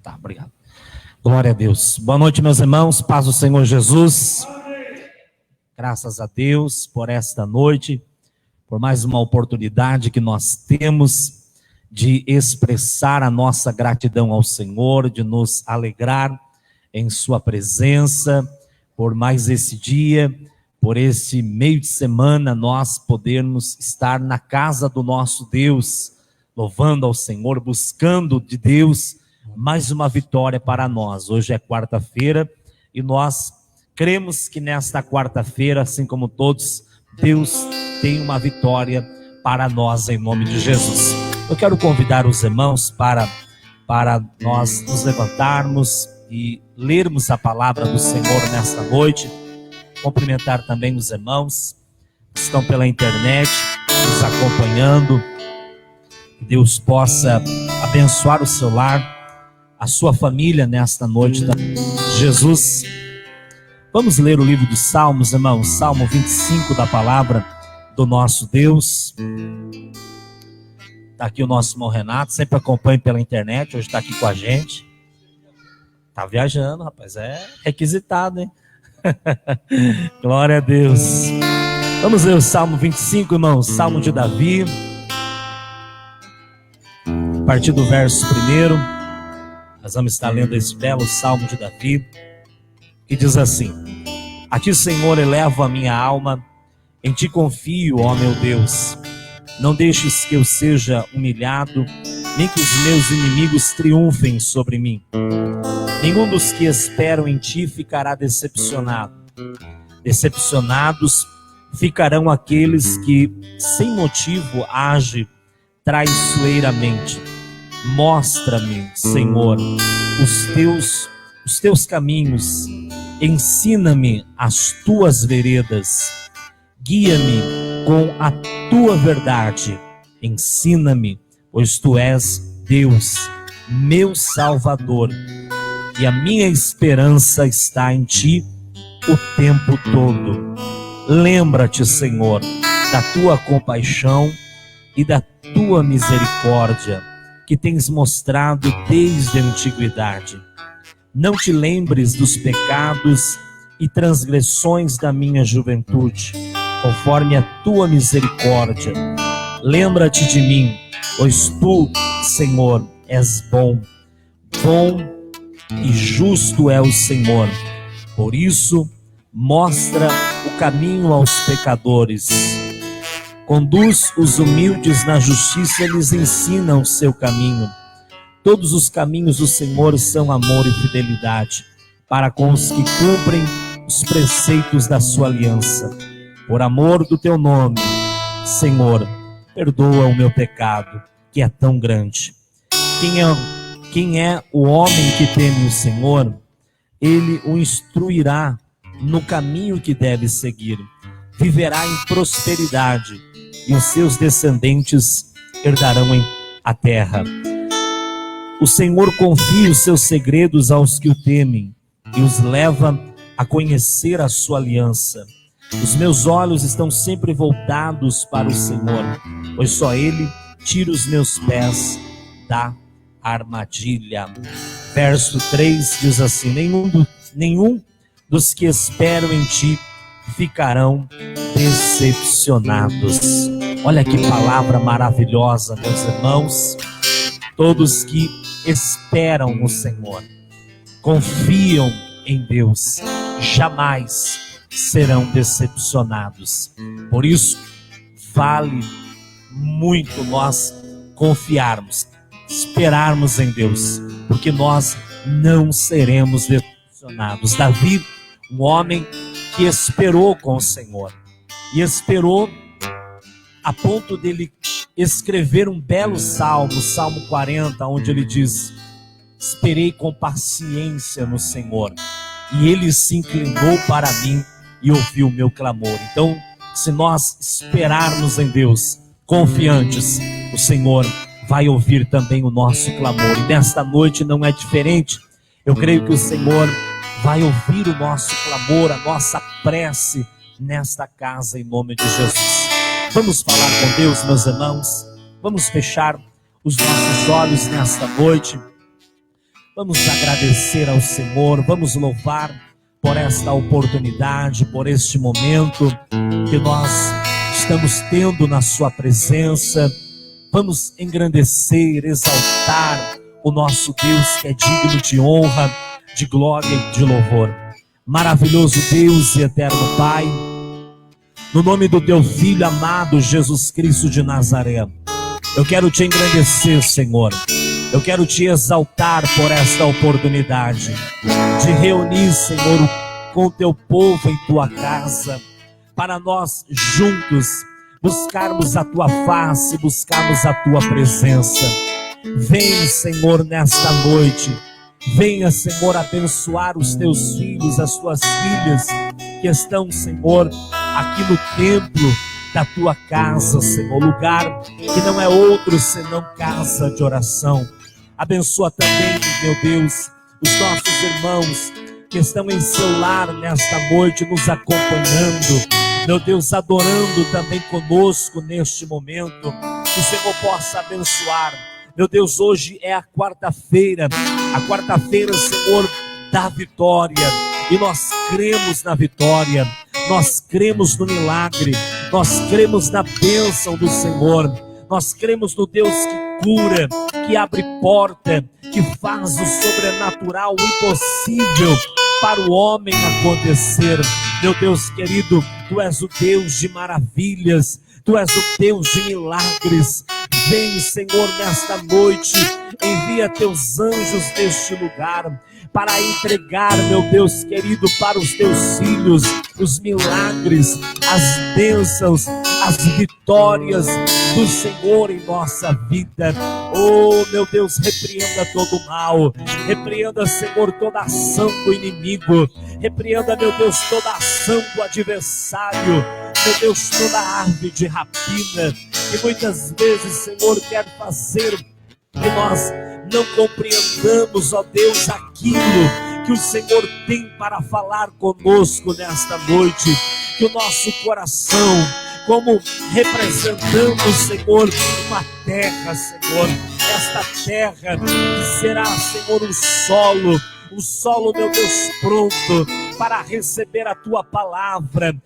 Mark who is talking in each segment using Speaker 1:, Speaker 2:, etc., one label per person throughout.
Speaker 1: Tá, obrigado. Glória a Deus. Boa noite, meus irmãos. Paz do Senhor Jesus. Graças a Deus por esta noite, por mais uma oportunidade que nós temos de expressar a nossa gratidão ao Senhor, de nos alegrar em sua presença, por mais esse dia, por esse meio de semana, nós podermos estar na casa do nosso Deus, louvando ao Senhor, buscando de Deus mais uma vitória para nós. Hoje é quarta-feira e nós cremos que nesta quarta-feira, assim como todos, Deus tem uma vitória para nós em nome de Jesus. Eu quero convidar os irmãos para nós nos levantarmos e lermos a palavra do Senhor nesta noite. Cumprimentar também os irmãos que estão pela internet nos acompanhando. Que Deus possa abençoar o seu lar, a sua família nesta noite da Jesus. Vamos ler o livro dos Salmos, irmãos. Salmo 25 da palavra do nosso Deus. Está aqui o nosso irmão Renato, sempre acompanha pela internet, hoje está aqui com a gente. Está viajando, rapaz, é requisitado, hein? Glória a Deus. Vamos ler o Salmo 25, irmãos. Salmo de Davi. A partir do verso 1, nós vamos estar lendo esse belo Salmo de Davi, que diz assim: A ti, Senhor, elevo a minha alma, em ti confio, ó meu Deus. Não deixes que eu seja humilhado, nem que os meus inimigos triunfem sobre mim. Nenhum dos que esperam em ti ficará decepcionado. Decepcionados ficarão aqueles que, sem motivo, agem traiçoeiramente. Mostra-me, Senhor, os teus caminhos. Ensina-me as tuas veredas. Guia-me com a tua verdade. Ensina-me, pois tu és Deus, meu Salvador, e a minha esperança está em ti o tempo todo. Lembra-te, Senhor, da tua compaixão e da tua misericórdia, que tens mostrado desde a antiguidade. Não te lembres dos pecados e transgressões da minha juventude, conforme a tua misericórdia. Lembra-te de mim, pois tu, Senhor, és bom. Bom e justo é o Senhor. Por isso, mostra o caminho aos pecadores. Conduz os humildes na justiça e lhes ensina o seu caminho. Todos os caminhos do Senhor são amor e fidelidade, para com os que cumprem os preceitos da sua aliança. Por amor do teu nome, Senhor, perdoa o meu pecado, que é tão grande. Quem é o homem que teme o Senhor? Ele o instruirá no caminho que deve seguir. Viverá em prosperidade, e os seus descendentes herdarão a terra. O Senhor confia os seus segredos aos que o temem e os leva a conhecer a sua aliança. Os meus olhos estão sempre voltados para o Senhor, pois só Ele tira os meus pés da armadilha. Verso 3 diz assim: Nenhum dos que esperam em ti ficarão decepcionados. Olha que palavra maravilhosa, meus irmãos. Todos que esperam no Senhor, confiam em Deus, jamais serão decepcionados. Por isso, vale muito nós confiarmos, esperarmos em Deus, porque nós não seremos decepcionados. Davi, um homem que esperou com o Senhor, e esperou a ponto dele escrever um belo salmo, Salmo 40, onde ele diz: esperei com paciência no Senhor, e Ele se inclinou para mim e ouviu o meu clamor. Então, se nós esperarmos em Deus, confiantes, o Senhor vai ouvir também o nosso clamor. E nesta noite não é diferente. Eu creio que o Senhor vai ouvir o nosso clamor, a nossa prece nesta casa, em nome de Jesus. Vamos falar com Deus, meus irmãos. Vamos fechar os nossos olhos nesta noite. Vamos agradecer ao Senhor, vamos louvar por esta oportunidade, por este momento que nós estamos tendo na sua presença. Vamos engrandecer, exaltar o nosso Deus que é digno de honra, de glória e de louvor. Maravilhoso Deus e eterno Pai, no nome do teu Filho amado Jesus Cristo de Nazaré, eu quero te engrandecer, Senhor. Eu quero te exaltar por esta oportunidade de reunir, Senhor, com o teu povo em tua casa, para nós juntos buscarmos a tua face, buscarmos a tua presença. Vem, Senhor, nesta noite. Venha, Senhor, abençoar os teus filhos, as tuas filhas que estão, Senhor, aqui no templo da tua casa, Senhor, lugar que não é outro senão casa de oração. Abençoa também, meu Deus, os nossos irmãos que estão em seu lar nesta noite, nos acompanhando, meu Deus, adorando também conosco neste momento. Que o Senhor possa abençoar. Meu Deus, hoje é a quarta-feira, Senhor, da vitória, e nós cremos na vitória, nós cremos no milagre, nós cremos na bênção do Senhor, nós cremos no Deus que cura, que abre porta, que faz o sobrenatural, o impossível para o homem acontecer. Meu Deus querido, tu és o Deus de maravilhas, tu és o Deus de milagres. Vem, Senhor, nesta noite, envia teus anjos neste lugar, para entregar, meu Deus querido, para os teus filhos, os milagres, as bênçãos, as vitórias do Senhor em nossa vida. Oh, meu Deus, repreenda todo o mal, repreenda, Senhor, toda ação do inimigo, repreenda, meu Deus, toda ação do adversário, meu Deus, toda árvore de rapina, que muitas vezes, Senhor, quer fazer que nós não compreendamos, ó Deus, aquilo que o Senhor tem para falar conosco nesta noite. Que o nosso coração, como representando, Senhor, uma terra, Senhor, esta terra que será, Senhor, um solo, meu Deus, pronto para receber a tua palavra,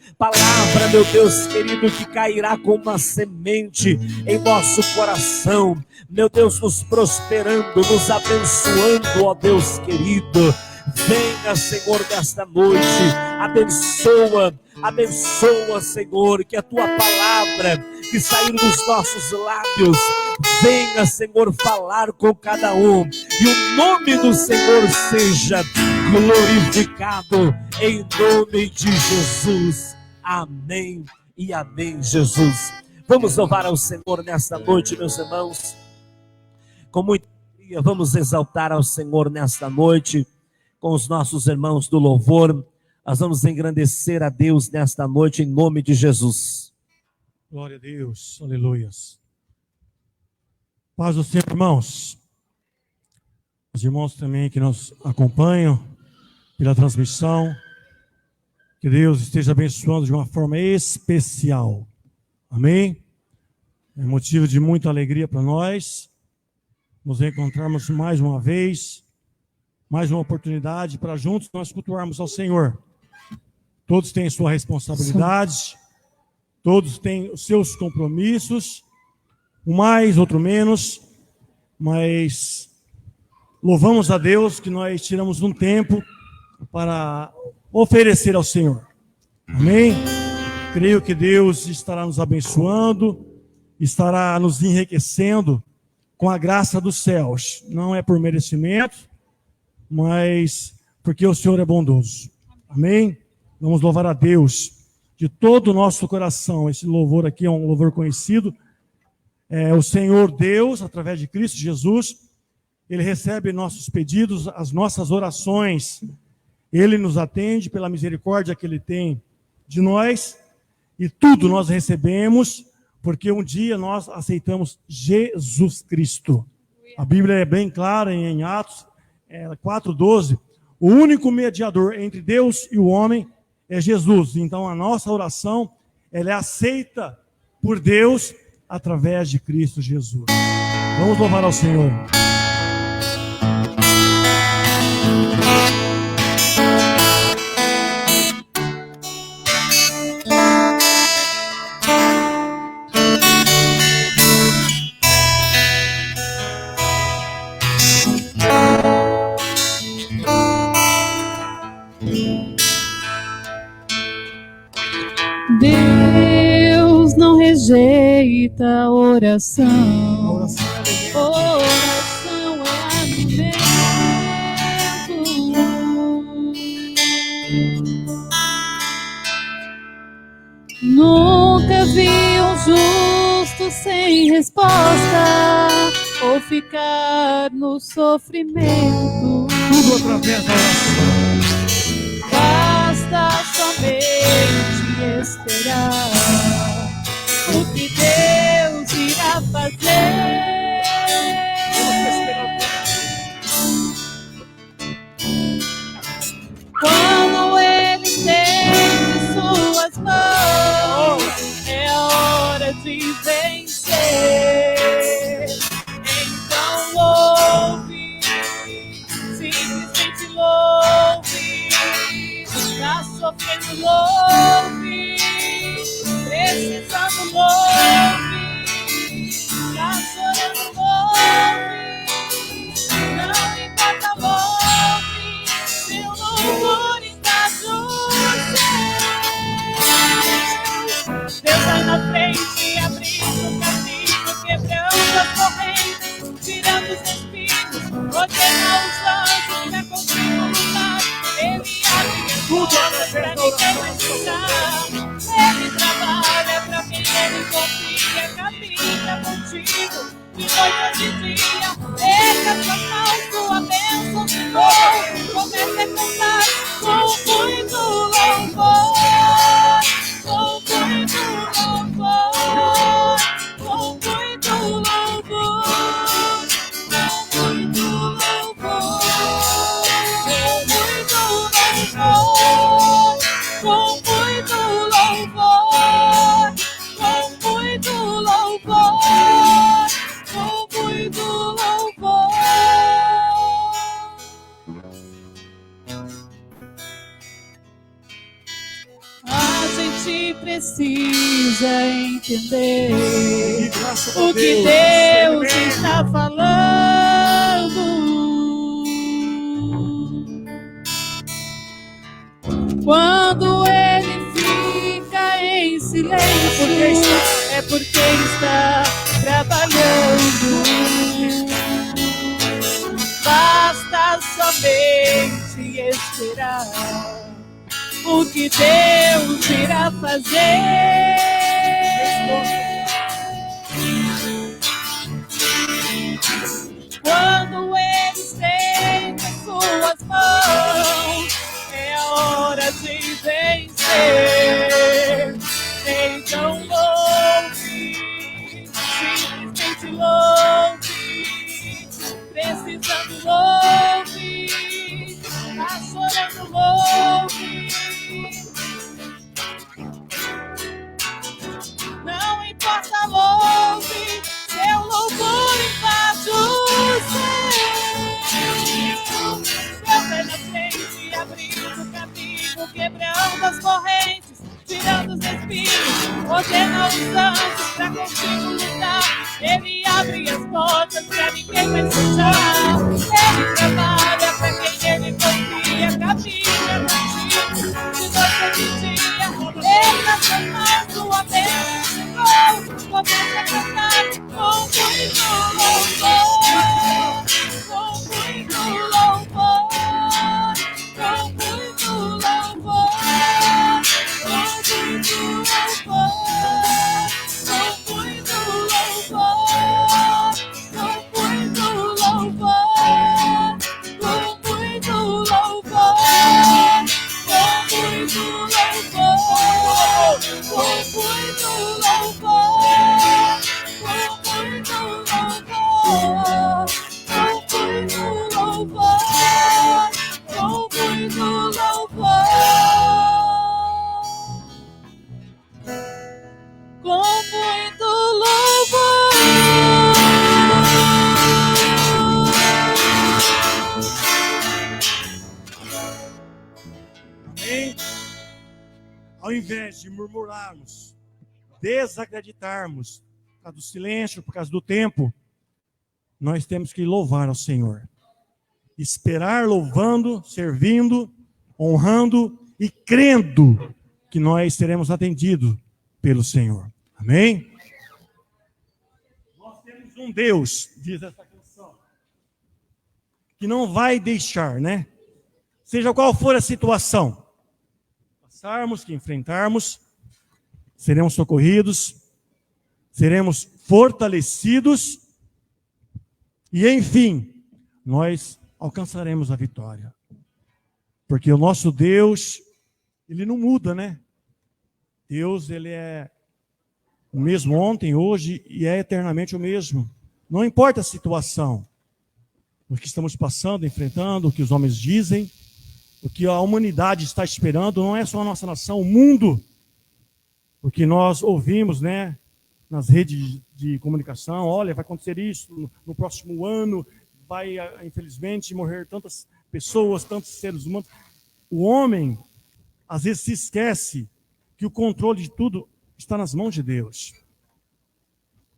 Speaker 1: meu Deus querido, que cairá como uma semente em nosso coração, meu Deus, nos prosperando, nos abençoando, ó Deus querido. Venha, Senhor, nesta noite, abençoa, Senhor, que a tua palavra que sair dos nossos lábios venha, Senhor, falar com cada um, e o nome do Senhor seja glorificado em nome de Jesus. Amém e amém, Jesus. Vamos louvar ao Senhor nesta noite, meus irmãos, com muita alegria. Vamos exaltar ao Senhor nesta noite com os nossos irmãos do louvor. Nós vamos engrandecer a Deus nesta noite em nome de Jesus.
Speaker 2: Glória a Deus, aleluias. Paz do Senhor, irmãos. Os irmãos também que nos acompanham pela transmissão, que Deus esteja abençoando de uma forma especial. Amém? É motivo de muita alegria para nós nos encontrarmos mais uma vez, mais uma oportunidade para juntos nós cultuarmos ao Senhor. Todos têm sua responsabilidade, todos têm os seus compromissos, um mais, outro menos, mas louvamos a Deus que nós tiramos um tempo para oferecer ao Senhor. Amém? Creio que Deus estará nos abençoando, estará nos enriquecendo com a graça dos céus. Não é por merecimento, mas porque o Senhor é bondoso. Amém? Vamos louvar a Deus de todo o nosso coração. Esse louvor aqui é um louvor conhecido. O Senhor Deus, através de Cristo Jesus, Ele recebe nossos pedidos, as nossas orações. Ele nos atende pela misericórdia que Ele tem de nós. E tudo nós recebemos porque um dia nós aceitamos Jesus Cristo. A Bíblia é bem clara em Atos 4:12. O único mediador entre Deus e o homem é Jesus. Então a nossa oração, ela é aceita por Deus através de Cristo Jesus. Vamos louvar ao Senhor.
Speaker 3: bendita oração.
Speaker 2: Oração é alimento.
Speaker 3: Oração é alimento. Nunca vi um justo sem resposta ou ficar no sofrimento.
Speaker 2: Tudo através da oração.
Speaker 3: Basta somente esperar o que Deus irá fazer. Quando Ele estende suas mãos, é hora de vencer. Então louve, simplesmente louve. Tá sofrendo, louve. Precisando, louve. Tá chorando, louve. Não importa, louve. Seu louvor está junto. Deus vai na frente, abrindo o caminho, quebrando as correntes, tirando os espinhos, ordena os anjos pra contigo lutar. Ele abre as portas pra ninguém precisar. Ele trabalha pra quem ele confia, caminha contigo de noite a de dia. Erga sua mão, sua bênção de novo. Comece a cantar com muito louvor. Com muito louvor. Com muito louvor. Com muito louvor. Com muito louvor. Com muito louvor. Com muito louvor. A gente precisa entender o que Deus está falando. Quando Ele fica em silêncio, é porque está trabalhando. Basta somente esperar o que Deus irá fazer. Quando Ele estende suas mãos, é a hora de vencer. Então louve, simplesmente louve. Precisando, louve. Tá chorando, louve. Não importa, louve. Seu louvor invade o céu. Deus vai na frente, abrindo o caminho, quebrando as correntes, tirando os espinhos, ordena os anjos pra contigo lutar. Ele abre as portas pra ninguém precisar. Ele trabalha pra quem ele confia, caminha contigo de noite a de dia. Ele na sua mão, sua bênção, começa a cantar com muito louvor. Com muito louvor. Com muito louvor. Com muito louvor. Com muito louvor. Com muito louvor. Com muito louvor. Com muito louvor. Com muito louvor. Com muito louvor. Com muito louvor. Com muito louvor. Com muito louvor.
Speaker 2: Amém? Ao invés de murmurarmos, desacreditarmos, por causa do silêncio, por causa do tempo, nós temos que louvar ao Senhor. Esperar louvando, servindo, honrando e crendo que nós seremos atendidos pelo Senhor. Amém? um Deus, diz essa canção, que não vai deixar, né? Seja qual for a situação, passarmos, que enfrentarmos, seremos socorridos, seremos fortalecidos e, enfim, nós alcançaremos a vitória. Porque o nosso Deus, ele não muda, né? Deus, ele é o mesmo ontem, hoje e é eternamente o mesmo. Não importa a situação, o que estamos passando, enfrentando, o que os homens dizem, o que a humanidade está esperando, não é só a nossa nação, o mundo. Porque nós ouvimos, né, nas redes de comunicação, olha, vai acontecer isso no próximo ano, vai, infelizmente, morrer tantas pessoas, tantos seres humanos. O homem, às vezes, se esquece que o controle de tudo está nas mãos de Deus.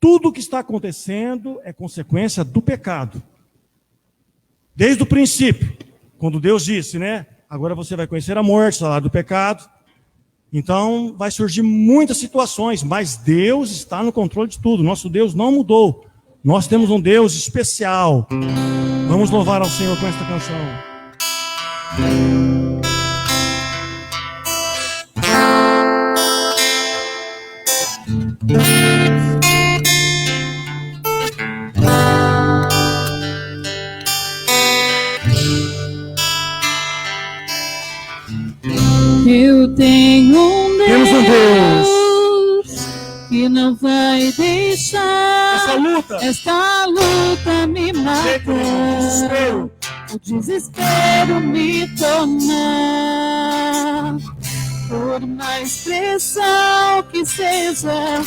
Speaker 2: Tudo o que está acontecendo é consequência do pecado. Desde o princípio, quando Deus disse, né, agora você vai conhecer a morte, o salário do pecado. Então, vai surgir muitas situações, mas Deus está no controle de tudo. Nosso Deus não mudou. Nós temos um Deus especial. Vamos louvar ao Senhor com esta canção.
Speaker 3: Eu tenho um
Speaker 2: Temos um
Speaker 3: Deus que não vai deixar esta luta me matar, o desespero me tomar. Por mais pressão que seja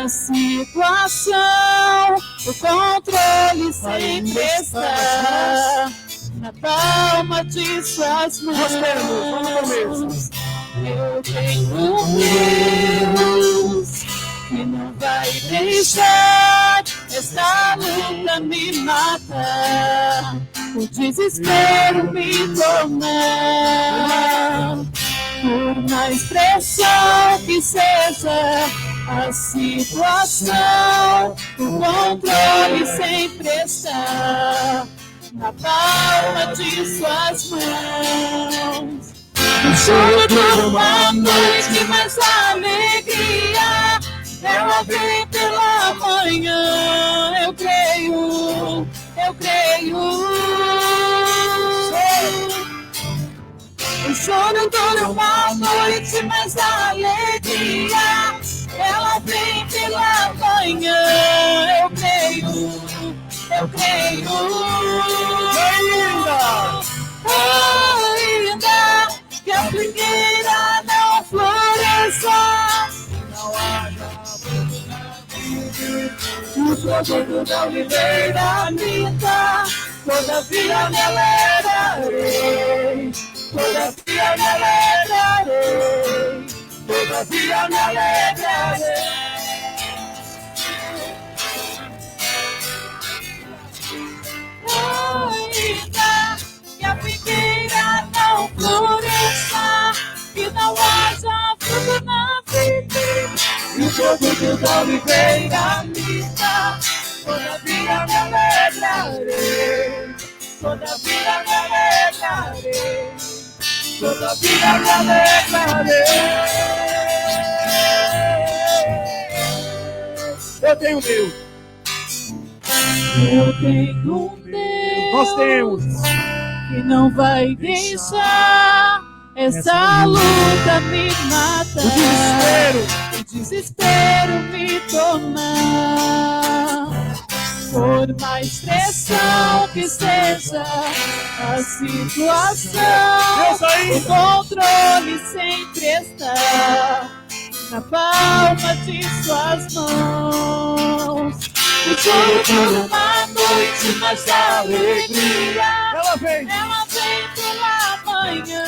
Speaker 3: a situação, o controle sempre está na palma de suas mãos. Eu tenho um Deus que não vai deixar esta luta me matar, o desespero me tomar. Por mais pressão que seja a situação, o controle sempre está na palma de suas mãos. O choro de uma noite, mas a alegria ela vem pela manhã. Eu creio, eu creio. O choro dura uma noite, mas a alegria ela vem pela manhã. Eu creio, eu creio. Ainda que a figueira não floresça, não haja fruto na vida, o fruto da oliveira minta, todavia me alegrarei, todavia me alegrarei, todavia me alegrarei. Ainda que a figueira não floresça, que não haja fruto na videira, e o produto da oliveira minta, todavia me alegrarei, todavia me alegrarei, todavia me alegrarei.
Speaker 2: Eu tenho Deus.
Speaker 3: Eu tenho um Deus.
Speaker 2: Nós temos.
Speaker 3: Que não vai deixar essa luta me matar, o desespero me tomar. Por mais pressão que seja a situação, o controle sempre está na palma de suas mãos. O choro por uma noite, mas a alegria ela vem pela manhã.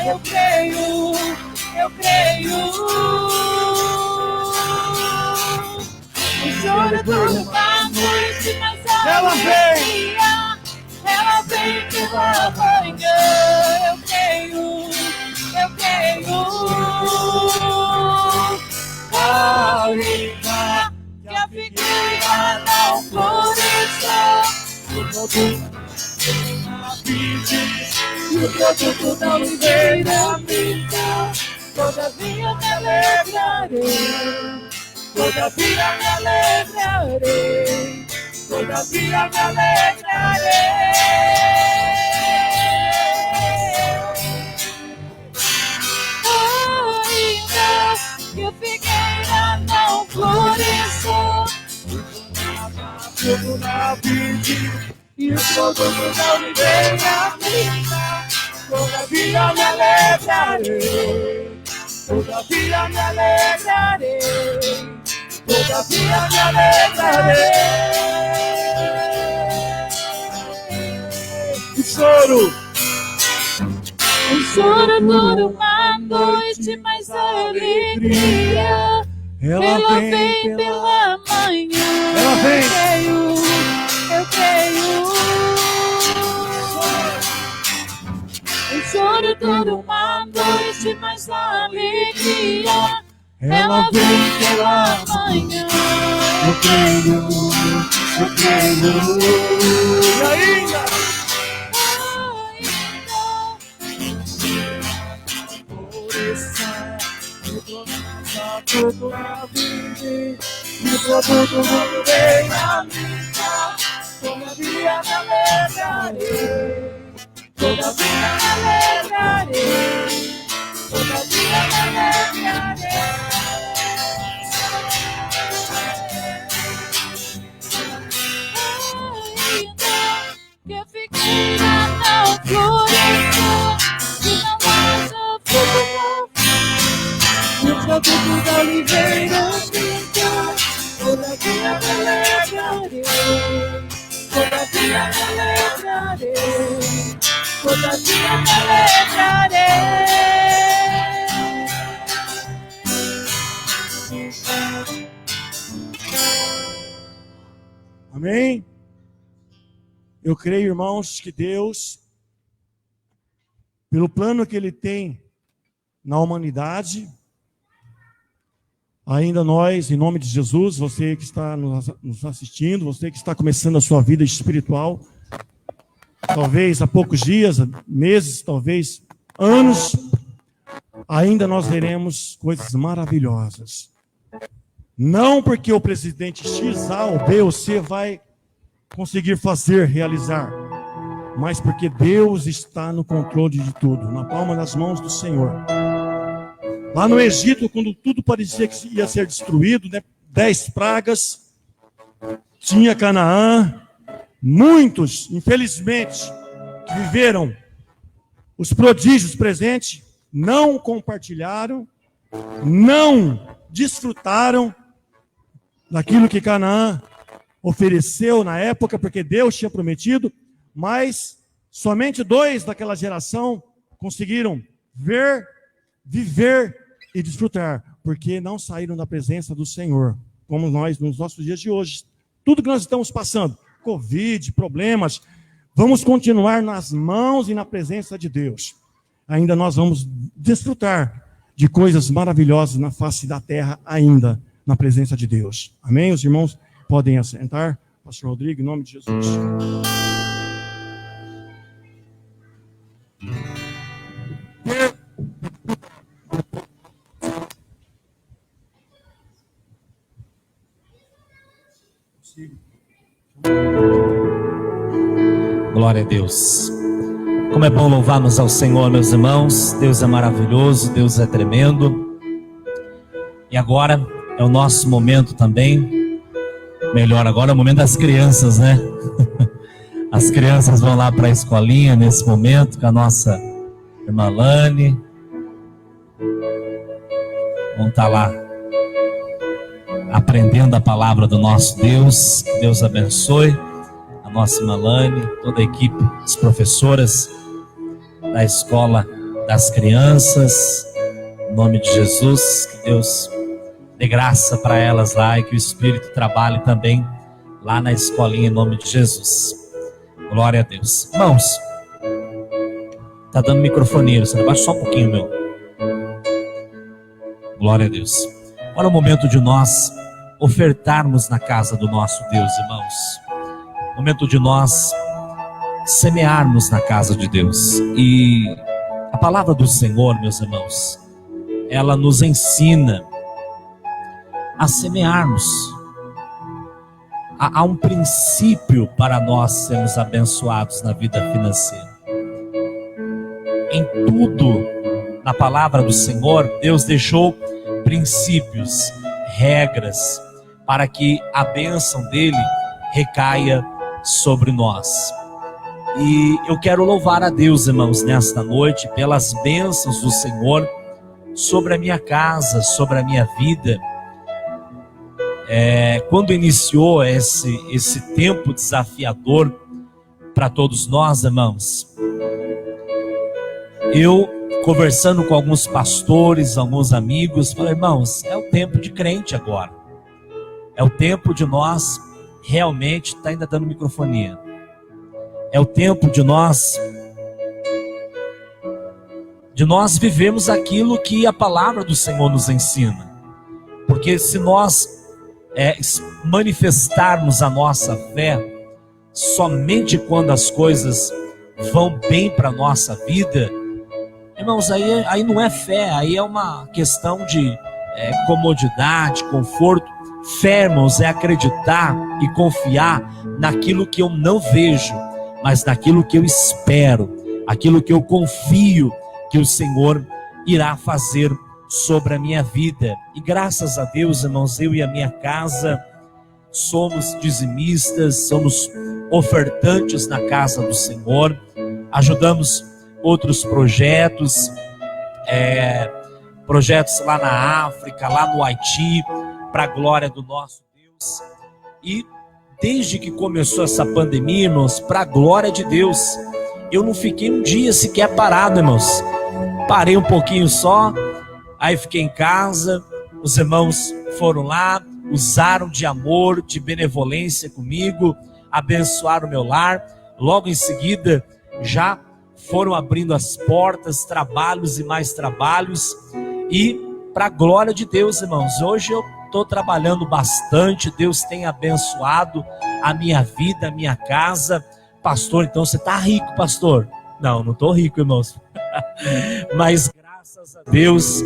Speaker 3: Eu creio, eu creio. O choro por uma noite, mas a alegria ela vem pela manhã. Eu creio, eu creio. Ainda que a figueira não floresceu. E o produto da oliveira fica. Todavia me alegrarei. Todavia me alegrarei. Todavia me alegrarei. Ainda que a figueira não floresça, tudo na vide e o produto da oliveira fica. Todavia me alegrarei. Todavia me alegrarei. Todavia me alegrarei. O choro dura uma noite, mas a alegria ela vem pela manhã.
Speaker 2: Ela vem.
Speaker 3: Eu creio. O choro dura uma noite, mas a alegria ela vem pela manhã.
Speaker 2: Eu creio. E ainda?
Speaker 3: Tudo na vida, e o produto não vem na vida. Todavia me alegrarei. Todavia me alegrarei. Todavia me alegrarei. Ainda que a figueira não floresça, e não haja flor, e o produto da oliveira fica. Todavia me alegrarei. Todavia me alegrarei. Todavia me alegrarei.
Speaker 2: Amém? Eu creio, irmãos, que Deus, pelo plano que Ele tem na humanidade, ainda nós, em nome de Jesus, você que está nos assistindo, você que está começando a sua vida espiritual, talvez há poucos dias, meses, talvez anos, ainda nós veremos coisas maravilhosas. Não porque o presidente X, A ou B ou C vai conseguir fazer, realizar, mas porque Deus está no controle de tudo, na palma das mãos do Senhor. Lá no Egito, quando tudo parecia que ia ser destruído, né? 10 pragas, tinha Canaã, muitos, infelizmente, que viveram os prodígios presentes, não compartilharam, não desfrutaram daquilo que Canaã ofereceu na época, porque Deus tinha prometido, mas somente 2 daquela geração conseguiram ver, viver e desfrutar, porque não saíram da presença do Senhor, como nós nos nossos dias de hoje. Tudo que nós estamos passando, Covid, problemas, vamos continuar nas mãos e na presença de Deus. Ainda nós vamos desfrutar de coisas maravilhosas na face da terra, ainda na presença de Deus. Amém? Os irmãos podem assentar. Pastor Rodrigo, em nome de Jesus.
Speaker 1: Glória a Deus. Como é bom louvarmos ao Senhor, meus irmãos. Deus é maravilhoso, Deus é tremendo. E agora é o nosso momento também. Melhor, agora é o momento das crianças, né? As crianças vão lá para a escolinha nesse momento com a nossa irmã Lani. Vão estar lá aprendendo a palavra do nosso Deus. Que Deus abençoe a nossa irmã Lani, toda a equipe, as professoras da escola das crianças. Em nome de Jesus, que Deus dê graça para elas lá e que o Espírito trabalhe também lá na escolinha em nome de Jesus. Glória a Deus. Irmãos, tá dando microfonia, você abaixa só um pouquinho, meu. Glória a Deus. Agora é o momento de nós ofertarmos na casa do nosso Deus, irmãos. Momento de nós semearmos na casa de Deus. E a palavra do Senhor, meus irmãos, ela nos ensina a semearmos. Há um princípio para nós sermos abençoados na vida financeira. Em tudo, na palavra do Senhor, Deus deixou princípios, regras, para que a bênção dele recaia sobre nós. E eu quero louvar a Deus, irmãos, nesta noite, pelas bênçãos do Senhor sobre a minha casa, sobre a minha vida. Quando iniciou esse tempo desafiador para todos nós, irmãos, eu, conversando com alguns pastores, alguns amigos, falei: irmãos, é o tempo de crente agora. É o tempo de nós realmente, está ainda dando microfonia. É o tempo de nós vivermos aquilo que a palavra do Senhor nos ensina. Porque se nós manifestarmos a nossa fé somente quando as coisas vão bem para a nossa vida, irmãos, aí não é fé, aí é uma questão de comodidade, conforto. Fé, irmãos, é acreditar e confiar naquilo que eu não vejo, mas naquilo que eu espero, aquilo que eu confio que o Senhor irá fazer sobre a minha vida. E graças a Deus, irmãos, eu e a minha casa somos dizimistas, somos ofertantes na casa do Senhor, ajudamos outros projetos, projetos lá na África, lá no Haiti, para a glória do nosso Deus. E desde que começou essa pandemia, irmãos, para a glória de Deus, eu não fiquei um dia sequer parado, irmãos. Parei um pouquinho só, aí fiquei em casa, os irmãos foram lá, usaram de amor, de benevolência comigo, abençoaram o meu lar. Logo em seguida, já foram abrindo as portas, trabalhos e mais trabalhos. E para a glória de Deus, irmãos, hoje eu estou trabalhando bastante. Deus tem abençoado a minha vida, a minha casa. Pastor, então você está rico, pastor? Não estou rico, irmãos. Mas graças a Deus,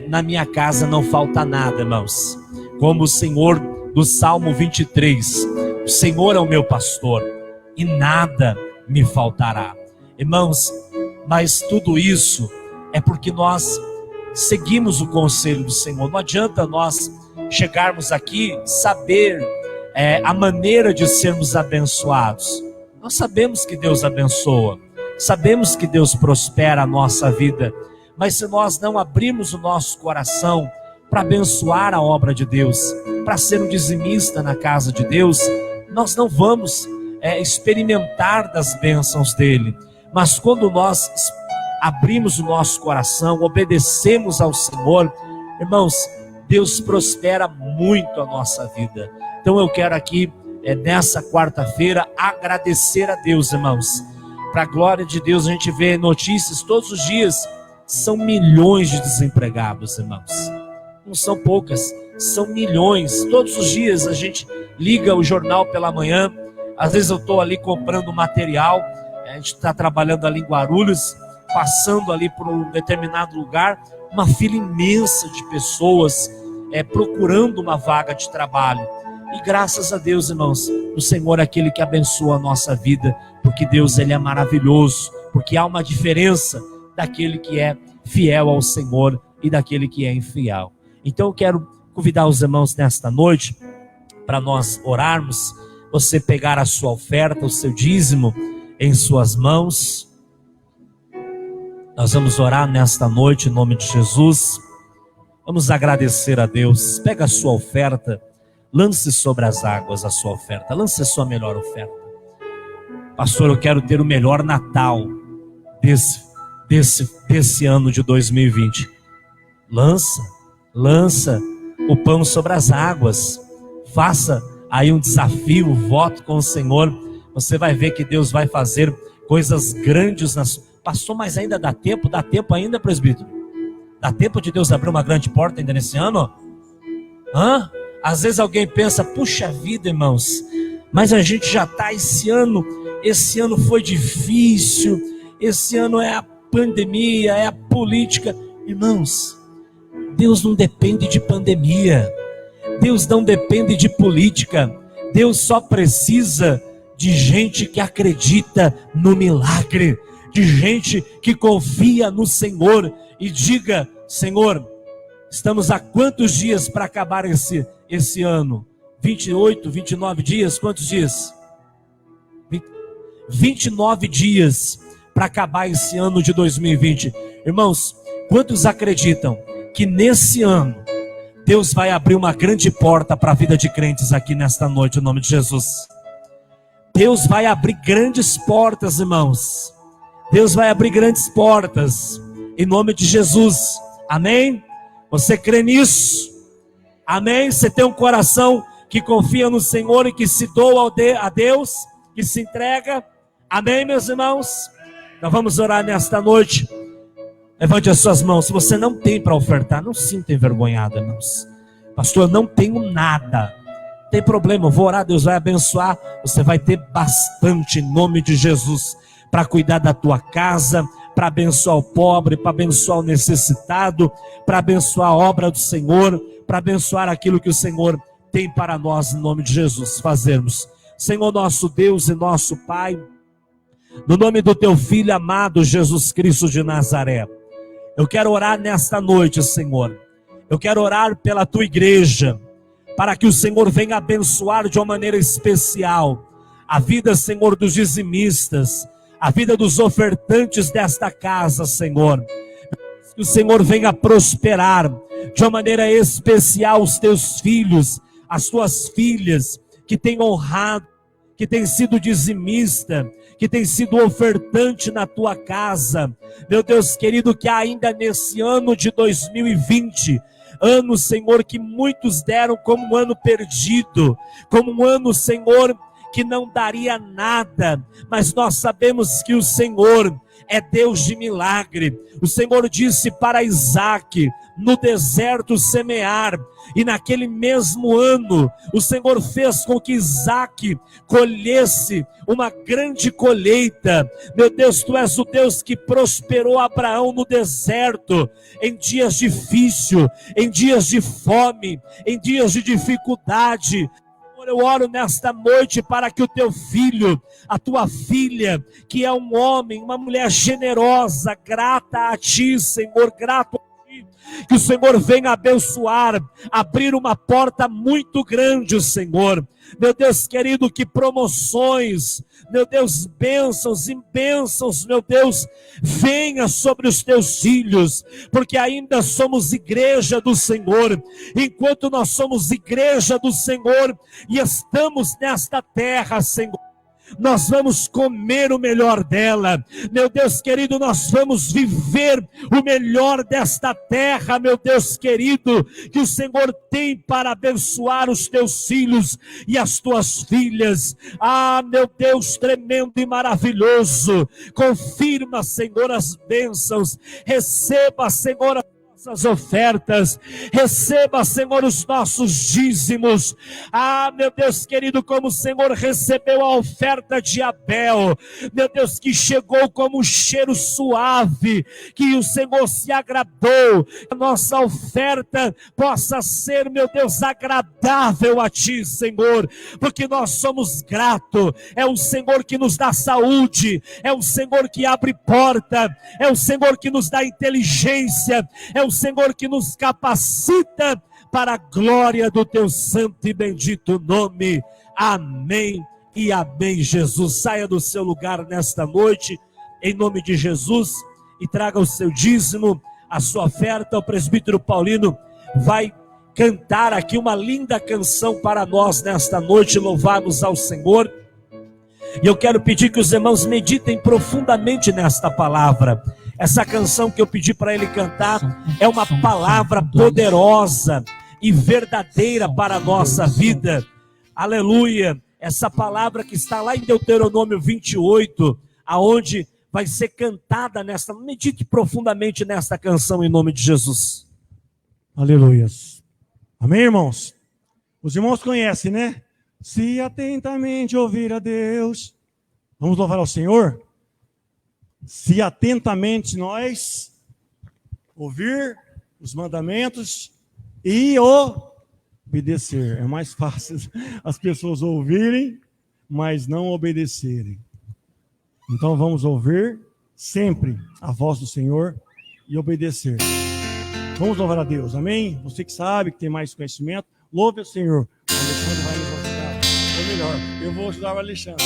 Speaker 1: na minha casa não falta nada, irmãos. Como o Senhor do Salmo 23, o Senhor é o meu pastor e nada me faltará. Irmãos, mas tudo isso é porque nós seguimos o conselho do Senhor. Não adianta nós chegarmos aqui, saber a maneira de sermos abençoados. Nós sabemos que Deus abençoa, sabemos que Deus prospera a nossa vida, mas se nós não abrirmos o nosso coração para abençoar a obra de Deus, para ser um dizimista na casa de Deus, nós não vamos experimentar das bênçãos dele. Mas quando nós abrimos o nosso coração, obedecemos ao Senhor, irmãos, Deus prospera muito a nossa vida. Então eu quero aqui, nessa quarta-feira, agradecer a Deus, irmãos. Para a glória de Deus, a gente vê notícias todos os dias, são milhões de desempregados, irmãos. Não são poucas, são milhões. Todos os dias a gente liga o jornal pela manhã, às vezes eu estou ali comprando material, a gente está trabalhando ali em Guarulhos, passando ali por um determinado lugar, uma fila imensa de pessoas procurando uma vaga de trabalho. E graças a Deus, irmãos, o Senhor é aquele que abençoa a nossa vida, porque Deus, ele é maravilhoso, porque há uma diferença daquele que é fiel ao Senhor e daquele que é infiel. Então eu quero convidar os irmãos nesta noite para nós orarmos, você pegar a sua oferta, o seu dízimo em suas mãos. Nós vamos orar nesta noite em nome de Jesus. Vamos agradecer a Deus. Pega a sua oferta, lance sobre as águas a sua oferta, lance a sua melhor oferta. Pastor, eu quero ter o melhor Natal desse ano de 2020. Lança o pão sobre as águas. Faça aí um desafio, um voto com o Senhor. Você vai ver que Deus vai fazer coisas grandes. Pastor, mas ainda dá tempo? Dá tempo ainda, presbítero? Dá tempo de Deus abrir uma grande porta ainda nesse ano? Às vezes alguém pensa, puxa vida, irmãos, mas a gente já está esse ano foi difícil, esse ano é a pandemia, é a política. Irmãos, Deus não depende de pandemia, Deus não depende de política, Deus só precisa de gente que acredita no milagre, de gente que confia no Senhor e diga, Senhor, estamos há quantos dias para acabar esse ano? 28, 29 dias? Quantos dias? 29 dias para acabar esse ano de 2020. Irmãos, quantos acreditam que nesse ano Deus vai abrir uma grande porta para a vida de crentes aqui nesta noite, em nome de Jesus? Deus vai abrir grandes portas, irmãos. Deus vai abrir grandes portas, em nome de Jesus. Amém? Você crê nisso? Amém? Você tem um coração que confia no Senhor e que se doa a Deus, que se entrega? Amém, meus irmãos? Nós vamos orar nesta noite. Levante as suas mãos. Se você não tem para ofertar, não se sinta envergonhado, irmãos. Pastor, eu não tenho nada. Não tem problema, eu vou orar, Deus vai abençoar. Você vai ter bastante, em nome de Jesus, para cuidar da tua casa, para abençoar o pobre, para abençoar o necessitado, para abençoar a obra do Senhor, para abençoar aquilo que o Senhor tem para nós, em nome de Jesus, fazermos. Senhor nosso Deus e nosso Pai, no nome do teu Filho amado Jesus Cristo de Nazaré, eu quero orar nesta noite, Senhor. Eu quero orar pela tua igreja, para que o Senhor venha abençoar de uma maneira especial a vida, Senhor, dos dizimistas, a vida dos ofertantes desta casa, Senhor. Que o Senhor venha prosperar de uma maneira especial os teus filhos, as tuas filhas, que têm honrado, que têm sido dizimista, que tem sido ofertante na tua casa. Meu Deus querido, que ainda nesse ano de 2020, ano, Senhor, que muitos deram como um ano perdido, como um ano, Senhor, que não daria nada, mas nós sabemos que o Senhor é Deus de milagre. O Senhor disse para Isaac, no deserto semear, e naquele mesmo ano, o Senhor fez com que Isaac colhesse uma grande colheita. Meu Deus, tu és o Deus que prosperou Abraão no deserto, em dias difíceis, em dias de fome, em dias de dificuldade. Eu oro nesta noite para que o teu filho, a tua filha, que é um homem, uma mulher generosa, grata a ti, Senhor, grato a ti, que o Senhor venha abençoar, abrir uma porta muito grande, Senhor. Meu Deus querido, que promoções, meu Deus, bênçãos e bênçãos, meu Deus, venha sobre os teus filhos, porque ainda somos igreja do Senhor. Enquanto nós somos igreja do Senhor e estamos nesta terra, Senhor, nós vamos comer o melhor dela. Meu Deus querido, nós vamos viver o melhor desta terra, meu Deus querido, que o Senhor tem para abençoar os teus filhos e as tuas filhas. Ah, meu Deus tremendo e maravilhoso, confirma, Senhor, as bênçãos. Receba, Senhor, as ofertas, receba, Senhor, os nossos dízimos. Ah, meu Deus querido, como o Senhor recebeu a oferta de Abel, meu Deus, que chegou como um cheiro suave, que o Senhor se agradou, que a nossa oferta possa ser, meu Deus, agradável a ti, Senhor, porque nós somos gratos. É o Senhor que nos dá saúde, é o Senhor que abre porta, é o Senhor que nos dá inteligência, é o Senhor que nos capacita para a glória do teu santo e bendito nome. Amém e amém, Jesus. Saia do seu lugar nesta noite, em nome de Jesus, e traga o seu dízimo, a sua oferta. O presbítero Paulino vai cantar aqui uma linda canção para nós nesta noite, louvarmos ao Senhor. E eu quero pedir que os irmãos meditem profundamente nesta palavra. Essa canção que eu pedi para ele cantar é uma palavra poderosa e verdadeira para a nossa vida. Aleluia! Essa palavra que está lá em Deuteronômio 28, aonde vai ser cantada nesta. Medite profundamente nesta canção em nome de Jesus.
Speaker 2: Aleluia. Amém, irmãos? Os irmãos conhecem, né? Se atentamente ouvir a Deus. Vamos louvar ao Senhor? Se atentamente nós ouvir os mandamentos e obedecer. É mais fácil as pessoas ouvirem, mas não obedecerem. Então vamos ouvir sempre a voz do Senhor e obedecer. Vamos louvar a Deus, amém? Você que sabe, que tem mais conhecimento, louve o Senhor. O Alexandre vai nos ajudar. Ou melhor, eu vou ajudar o Alexandre.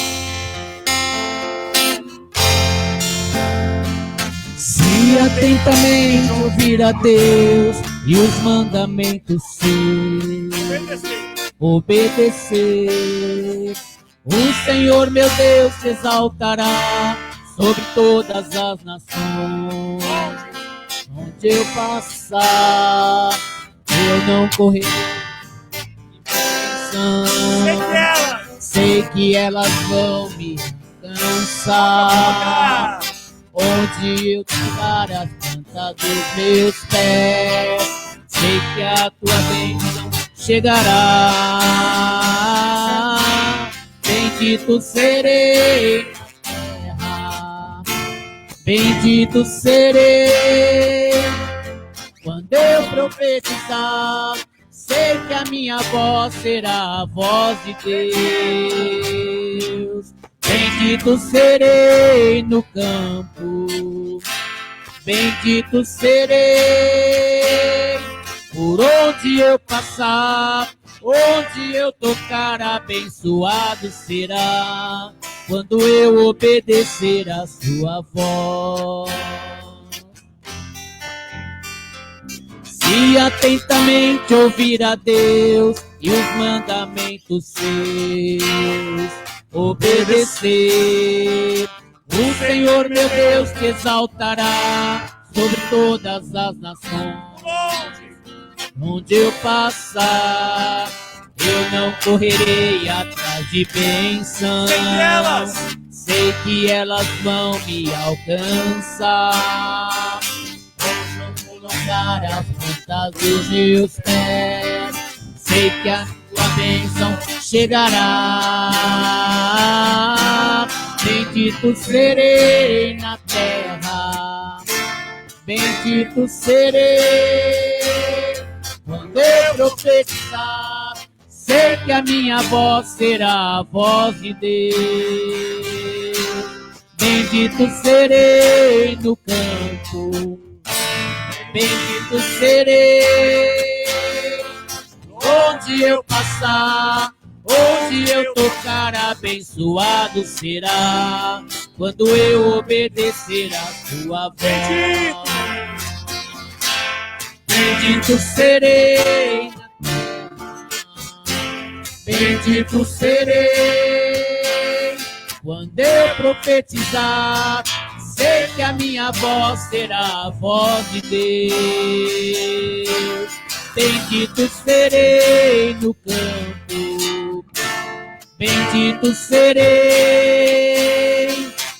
Speaker 4: Se atentamente ouvir a Deus e os mandamentos obedecer, o Senhor meu Deus te exaltará sobre todas as nações. Onde eu passar, eu não correrei pensando, sei que elas vão me cansar. Onde eu tirar as plantas dos meus pés, sei que a tua bênção chegará. Bendito serei na terra, bendito serei. Quando eu profetizar, sei que a minha voz será a voz de Deus. Bendito serei no campo, bendito serei. Por onde eu passar, onde eu tocar, abençoado será. Quando eu obedecer a sua voz. Se atentamente ouvir a Deus e os mandamentos seus obedecer, o Senhor meu Deus te exaltará sobre todas as nações. Onde eu passar, eu não correrei atrás de bênção, sei que elas vão me alcançar. Vou colocar as pontas dos meus pés, sei que a tua bênção chegará. Bendito serei na terra, bendito serei. Quando eu profetizar, sei que a minha voz será a voz de Deus. Bendito serei no campo, bendito serei. Onde eu passar, onde eu tocar, abençoado será. Quando eu obedecer a tua voz. Bendito serei na terra, bendito serei. Quando eu profetizar, sei que a minha voz será a voz de Deus. Bendito serei no campo, bendito serei.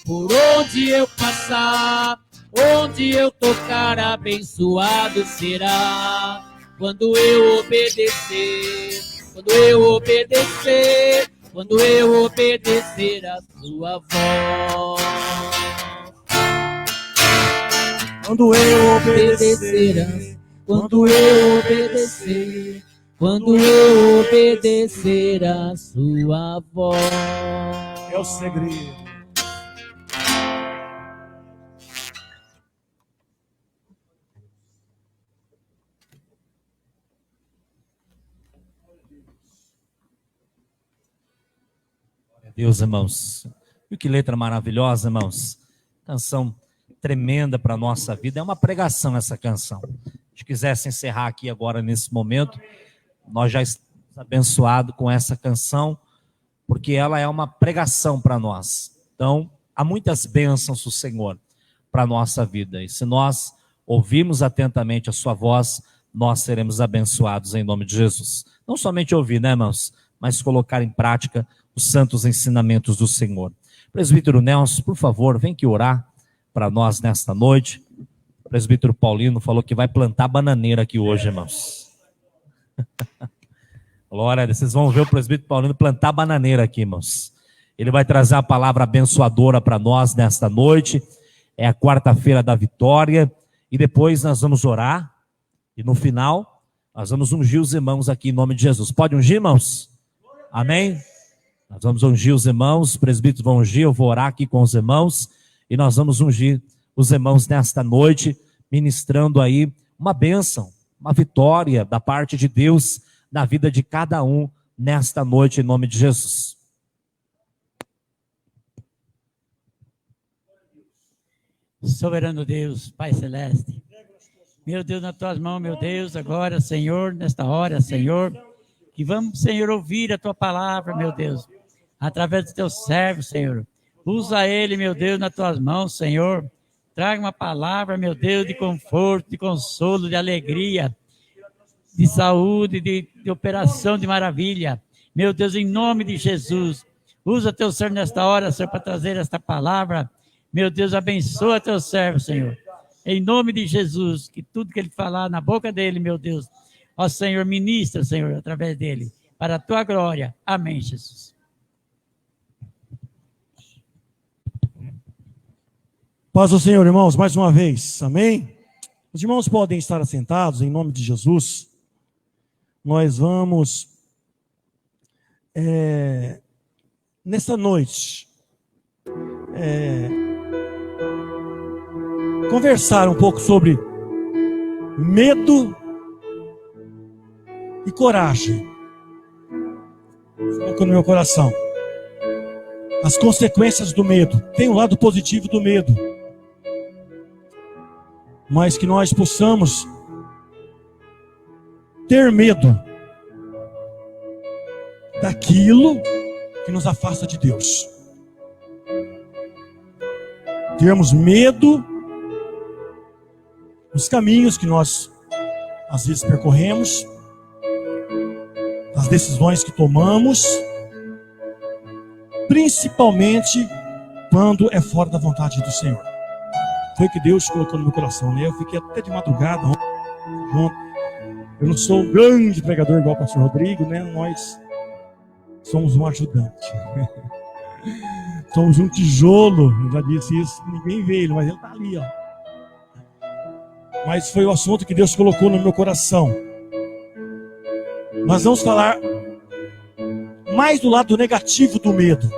Speaker 4: Por onde eu passar, onde eu tocar, abençoado será. Quando eu obedecer, quando eu obedecer, quando eu obedecer a sua voz.
Speaker 2: Quando eu obedecer,
Speaker 4: quando eu obedecer, quando eu obedecer a sua voz.
Speaker 2: é o segredo.
Speaker 1: Deus, irmãos. E que letra maravilhosa, irmãos. Canção tremenda para a nossa vida. É uma pregação essa canção. Se quisesse encerrar aqui agora nesse momento, nós já estamos abençoados com essa canção, porque ela é uma pregação para nós. Então, há muitas bênçãos do Senhor para a nossa vida. E se nós ouvirmos atentamente a sua voz, nós seremos abençoados em nome de Jesus. Não somente ouvir, né, irmãos? Mas colocar em prática os santos ensinamentos do Senhor. Presbítero Nelson, por favor, vem aqui orar para nós nesta noite. O presbítero Paulino falou que vai plantar bananeira aqui hoje, irmãos. Glória a Deus. Vocês vão ver o presbítero Paulino plantar bananeira aqui, irmãos. Ele vai trazer a palavra abençoadora para nós nesta noite. É a quarta-feira da vitória. E depois nós vamos orar. E no final, nós vamos ungir os irmãos aqui em nome de Jesus. Pode ungir, irmãos? Amém? Nós vamos ungir os irmãos. Os presbíteros vão ungir. Eu vou orar aqui com os irmãos. E nós vamos ungir os irmãos nesta noite, ministrando aí uma bênção, uma vitória da parte de Deus na vida de cada um nesta noite, em nome de Jesus.
Speaker 4: Soberano Deus, Pai Celeste, meu Deus, nas tuas mãos, meu Deus, agora, Senhor, nesta hora, Senhor, que vamos, Senhor, ouvir a tua palavra, meu Deus, através do teu servo, Senhor. Usa ele, meu Deus, nas tuas mãos, Senhor. Traga uma palavra, meu Deus, de conforto, de consolo, de alegria, de saúde, de operação, de maravilha. Meu Deus, em nome de Jesus, usa teu servo nesta hora, Senhor, para trazer esta palavra. Meu Deus, abençoa teu servo, Senhor. Em nome de Jesus, que tudo que ele falar na boca dele, meu Deus, ó Senhor, ministra, Senhor, através dele, para a tua glória. Amém, Jesus.
Speaker 2: Paz do Senhor, irmãos, mais uma vez, amém? Os irmãos podem estar assentados, em nome de Jesus. Nós vamos, nessa noite, conversar um pouco sobre medo e coragem. Colocou no meu coração. As consequências do medo. Tem um lado positivo do medo. Mas que nós possamos ter medo daquilo que nos afasta de Deus. Termos medo dos caminhos que nós às vezes percorremos, das decisões que tomamos, principalmente quando é fora da vontade do Senhor. Foi o que Deus colocou no meu coração, né? Eu fiquei até de madrugada ontem. Eu não sou um grande pregador igual o pastor Rodrigo, né? Nós somos um ajudante. Somos um tijolo. Eu já disse isso, ninguém vê ele, mas ele está ali, ó. Mas foi o assunto que Deus colocou no meu coração. Nós vamos falar mais do lado negativo do medo.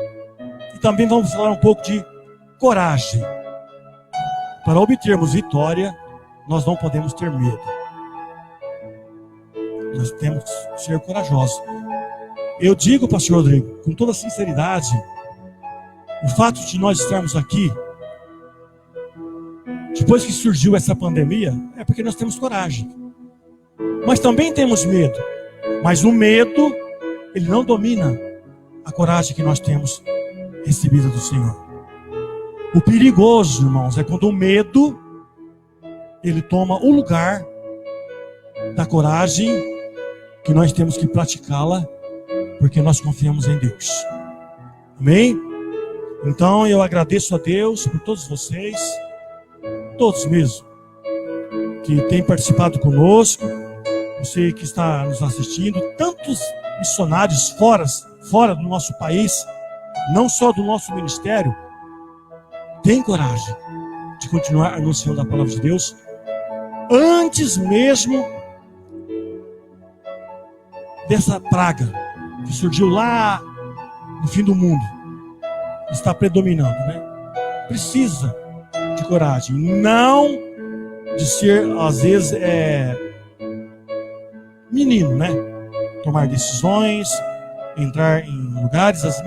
Speaker 2: E também vamos falar um pouco de coragem. Para obtermos vitória, nós não podemos ter medo. Nós temos que ser corajosos. Eu digo, pastor Rodrigo, com toda sinceridade, o fato de nós estarmos aqui, depois que surgiu essa pandemia, é porque nós temos coragem. Mas também temos medo. Mas o medo, ele não domina a coragem que nós temos recebida do Senhor. O perigoso, irmãos, é quando o medo, ele toma o lugar da coragem que nós temos que praticá-la, porque nós confiamos em Deus. Amém? Então eu agradeço a Deus por todos vocês, todos mesmo, que têm participado conosco, você que está nos assistindo, tantos missionários fora do nosso país, não só do nosso ministério. Tem coragem de continuar anunciando a palavra de Deus antes mesmo dessa praga que surgiu lá no fim do mundo. Está predominando, né? Precisa de coragem, não de ser, às vezes, menino, né? Tomar decisões, entrar em lugares, assim,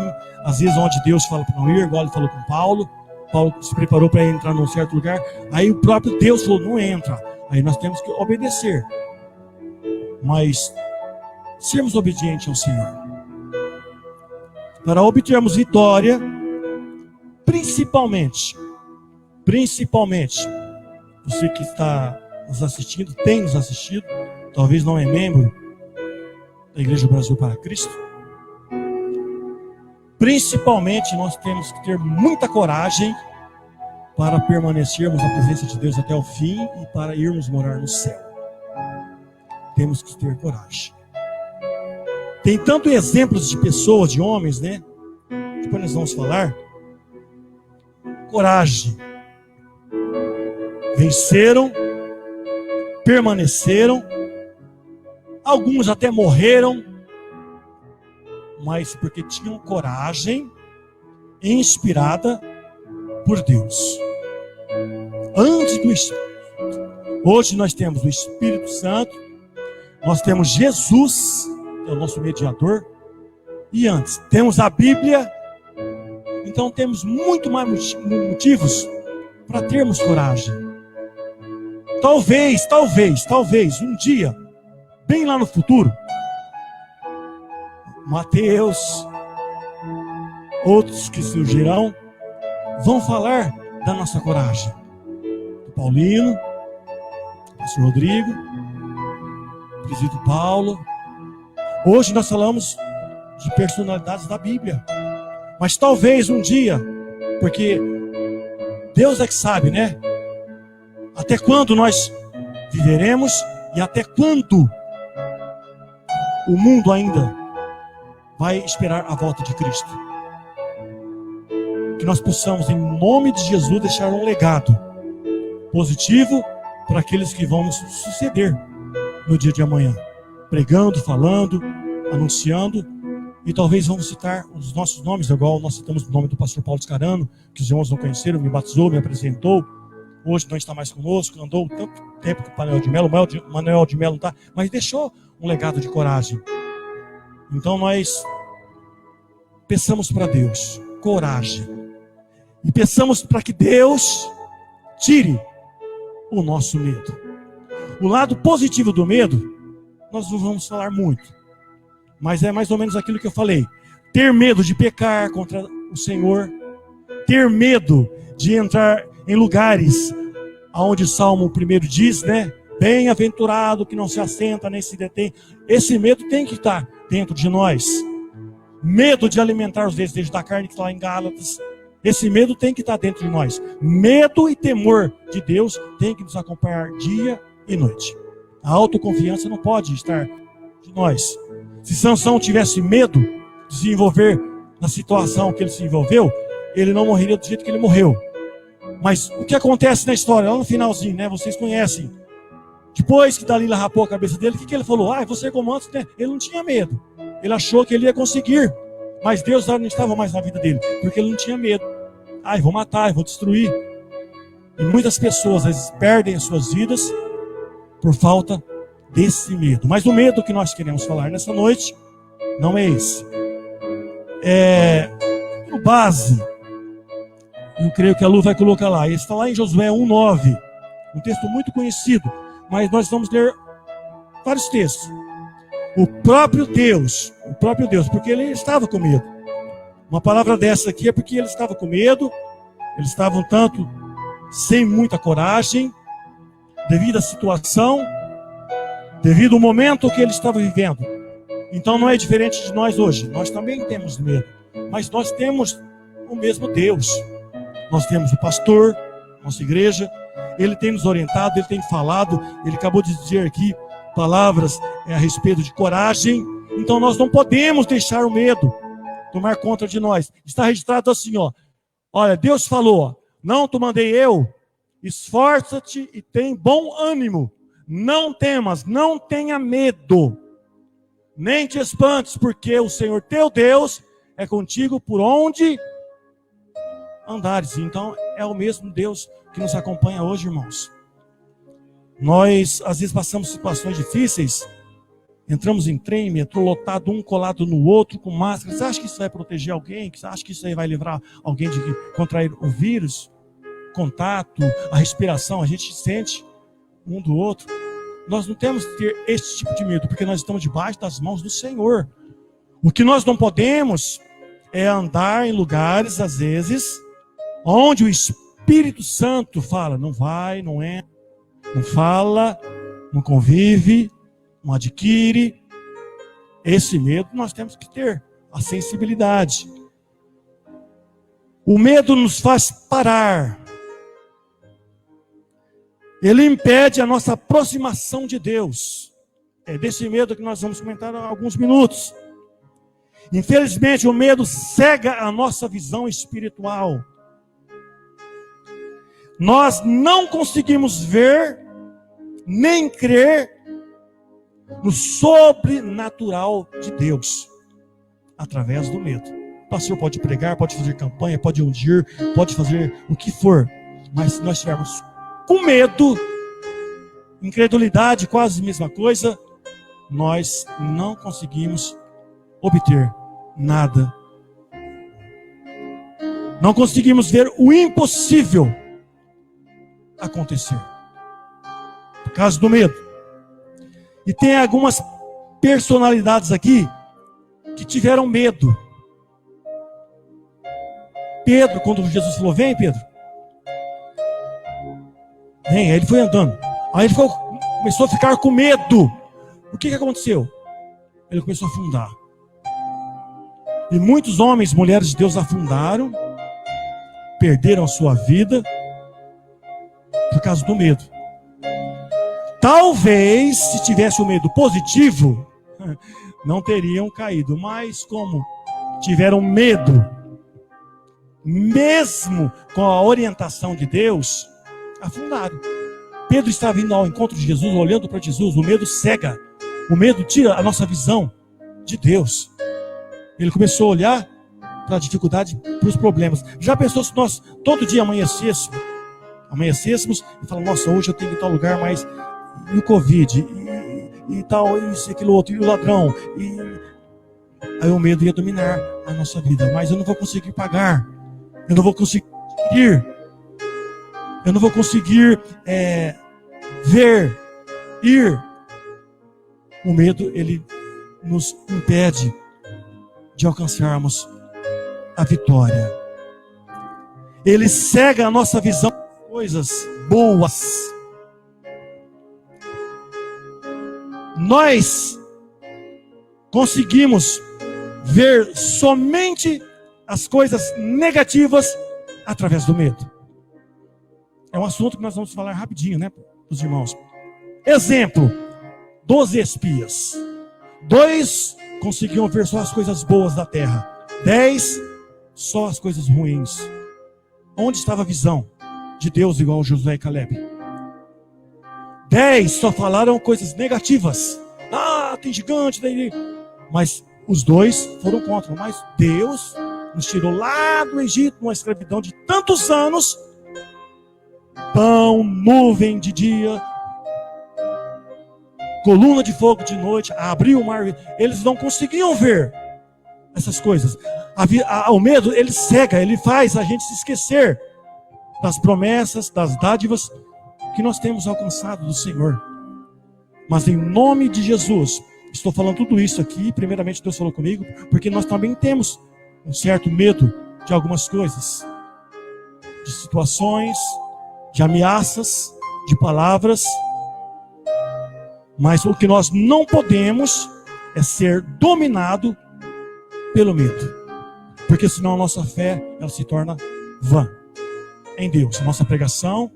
Speaker 2: às vezes onde Deus fala para não ir, igual ele falou com Paulo. Paulo se preparou para entrar num certo lugar, aí o próprio Deus falou, não entra. Aí nós temos que obedecer. Mas sermos obedientes ao Senhor. Para obtermos vitória, principalmente, você que está nos assistindo, tem nos assistido, talvez não é membro da Igreja Brasil para Cristo. Principalmente nós temos que ter muita coragem para permanecermos na presença de Deus até o fim e para irmos morar no céu. Temos que ter coragem. Tem tanto exemplos de pessoas, de homens, né? Depois nós vamos falar. Coragem. Venceram, permaneceram, alguns até morreram, mas porque tinham coragem inspirada por Deus. Antes do Espírito. Hoje nós temos o Espírito Santo, nós temos Jesus, que é o nosso mediador, e antes temos a Bíblia. Então temos muito mais motivos para termos coragem. Talvez, um dia, bem lá no futuro, Mateus, outros que surgirão, vão falar da nossa coragem. Do Paulino, do pastor Rodrigo, do presbítero Paulo. Hoje nós falamos de personalidades da Bíblia. Mas talvez um dia, porque Deus é que sabe, né? Até quando nós viveremos e até quando o mundo ainda vai esperar a volta de Cristo. Que nós possamos, em nome de Jesus, deixar um legado positivo para aqueles que vão nos suceder no dia de amanhã. Pregando, falando, anunciando. E talvez vamos citar os nossos nomes, igual nós citamos o nome do pastor Paulo Scarano, que os irmãos não conheceram, me batizou, me apresentou. Hoje não está mais conosco, andou tanto tempo com o Manuel de Melo, o Manuel de Melo não está, mas deixou um legado de coragem. Então nós peçamos para Deus coragem. E peçamos para que Deus tire o nosso medo. O lado positivo do medo, nós não vamos falar muito. Mas é mais ou menos aquilo que eu falei. Ter medo de pecar contra o Senhor. Ter medo de entrar em lugares onde o Salmo 1 diz, né? Bem-aventurado que não se assenta nem se detém. Esse medo tem que estar dentro de nós. Medo de alimentar os desejos da carne, que está lá em Gálatas. Esse medo tem que estar dentro de nós. Medo e temor de Deus tem que nos acompanhar dia e noite. A autoconfiança não pode estar de nós. Se Sansão tivesse medo de se envolver na situação que ele se envolveu, ele não morreria do jeito que ele morreu. Mas o que acontece na história, lá no finalzinho, né? Vocês conhecem. Depois que Dalila rapou a cabeça dele, o que ele falou? Ah, você como antes, né? Ele não tinha medo. Ele achou que ele ia conseguir. Mas Deus não estava mais na vida dele, porque ele não tinha medo. Ah, eu vou matar, eu vou destruir. E muitas pessoas, às vezes, perdem as suas vidas por falta desse medo. Mas o medo que nós queremos falar nessa noite não é esse. O base, eu creio que a Lu vai colocar lá. Ele está lá em Josué 1:9, um texto muito conhecido, mas nós vamos ler vários textos. O próprio Deus, porque ele estava com medo. Uma palavra dessa aqui é porque ele estava com medo, ele estava um tanto sem muita coragem, devido à situação, devido ao momento que ele estava vivendo. Então não é diferente de nós hoje. Nós também temos medo. Mas nós temos o mesmo Deus. Nós temos o pastor, nossa igreja. Ele tem nos orientado, ele tem falado. Ele acabou de dizer aqui palavras a respeito de coragem. Então nós não podemos deixar o medo tomar conta de nós. Está registrado assim, ó. Olha, Deus falou, não te mandei eu. Esforça-te e tem bom ânimo. Não temas, não tenha medo, nem te espantes, porque o Senhor teu Deus é contigo por onde andares. Então é o mesmo Deus que nos acompanha hoje, irmãos. Nós às vezes passamos situações difíceis, entramos em trem, metrô lotado, um colado no outro, com máscara. Você acha que isso vai proteger alguém? Você acha que isso aí vai livrar alguém de contrair o vírus? Contato, a respiração, a gente sente um do outro. Nós não temos que ter esse tipo de medo, porque nós estamos debaixo das mãos do Senhor. O que nós não podemos é andar em lugares, às vezes, onde o Espírito Santo fala, não vai, não é, não fala, não convive, não adquire. Esse medo nós temos que ter, a sensibilidade. O medo nos faz parar. Ele impede a nossa aproximação de Deus. É desse medo que nós vamos comentar há alguns minutos. Infelizmente, o medo cega a nossa visão espiritual. Nós não conseguimos ver nem crer no sobrenatural de Deus através do medo. O pastor pode pregar, pode fazer campanha, pode ungir, pode fazer o que for, mas se nós estivermos com medo, incredulidade, quase a mesma coisa, nós não conseguimos obter nada. Não conseguimos ver o impossível acontecer por causa do medo. E tem algumas personalidades aqui que tiveram medo. Pedro, quando Jesus falou, vem Pedro, vem, aí ele foi andando, aí ele começou a ficar com medo. O que aconteceu? Ele começou a afundar. E muitos homens e mulheres de Deus afundaram, perderam a sua vida por causa do medo. Talvez, se tivesse o medo positivo, não teriam caído. Mas como tiveram medo, mesmo com a orientação de Deus, afundaram. Pedro estava indo ao encontro de Jesus, olhando para Jesus. O medo cega. O medo tira a nossa visão de Deus. Ele começou a olhar para a dificuldade, para os problemas. Já pensou se nós todo dia amanhecêssemos e falamos, nossa, hoje eu tenho que ir em tal lugar, mas e o Covid, e tal, isso, aquilo outro, e o ladrão, aí o medo ia dominar a nossa vida. Mas eu não vou conseguir pagar, eu não vou conseguir ver, ir. O medo, ele nos impede de alcançarmos a vitória. Ele cega a nossa visão de coisas boas. Nós conseguimos ver somente as coisas negativas através do medo. É um assunto que nós vamos falar rapidinho, né, os irmãos. Exemplo, 12 espias. 2 conseguiam ver só as coisas boas da terra. 10, só as coisas ruins. Onde estava a visão de Deus igual Josué e Caleb? 10 só falaram coisas negativas. Ah, tem gigante. Mas os 2 foram contra. Mas Deus nos tirou lá do Egito, uma escravidão de tantos anos. Pão, nuvem de dia, coluna de fogo de noite, abriu o mar. Eles não conseguiam ver essas coisas. O medo, ele cega, ele faz a gente se esquecer das promessas, das dádivas que nós temos alcançado do Senhor. Mas em nome de Jesus, estou falando tudo isso aqui, primeiramente Deus falou comigo, porque nós também temos um certo medo de algumas coisas, de situações, de ameaças, de palavras. Mas o que nós não podemos é ser dominado pelo medo. Porque senão a nossa fé, ela se torna vã em Deus. A nossa pregação,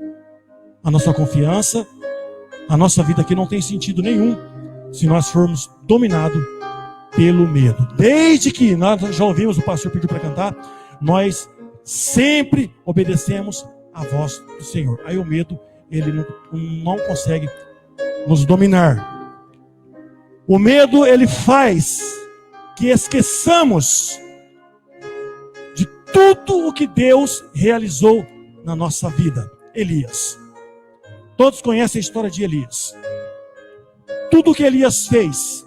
Speaker 2: a nossa confiança, a nossa vida aqui não tem sentido nenhum se nós formos dominados pelo medo. Desde que nós já ouvimos o pastor pedir para cantar, nós sempre obedecemos a voz do Senhor. Aí o medo, ele não consegue nos dominar. O medo, ele faz que esqueçamos de tudo o que Deus realizou na nossa vida. Elias. Todos conhecem a história de Elias. Tudo o que Elias fez,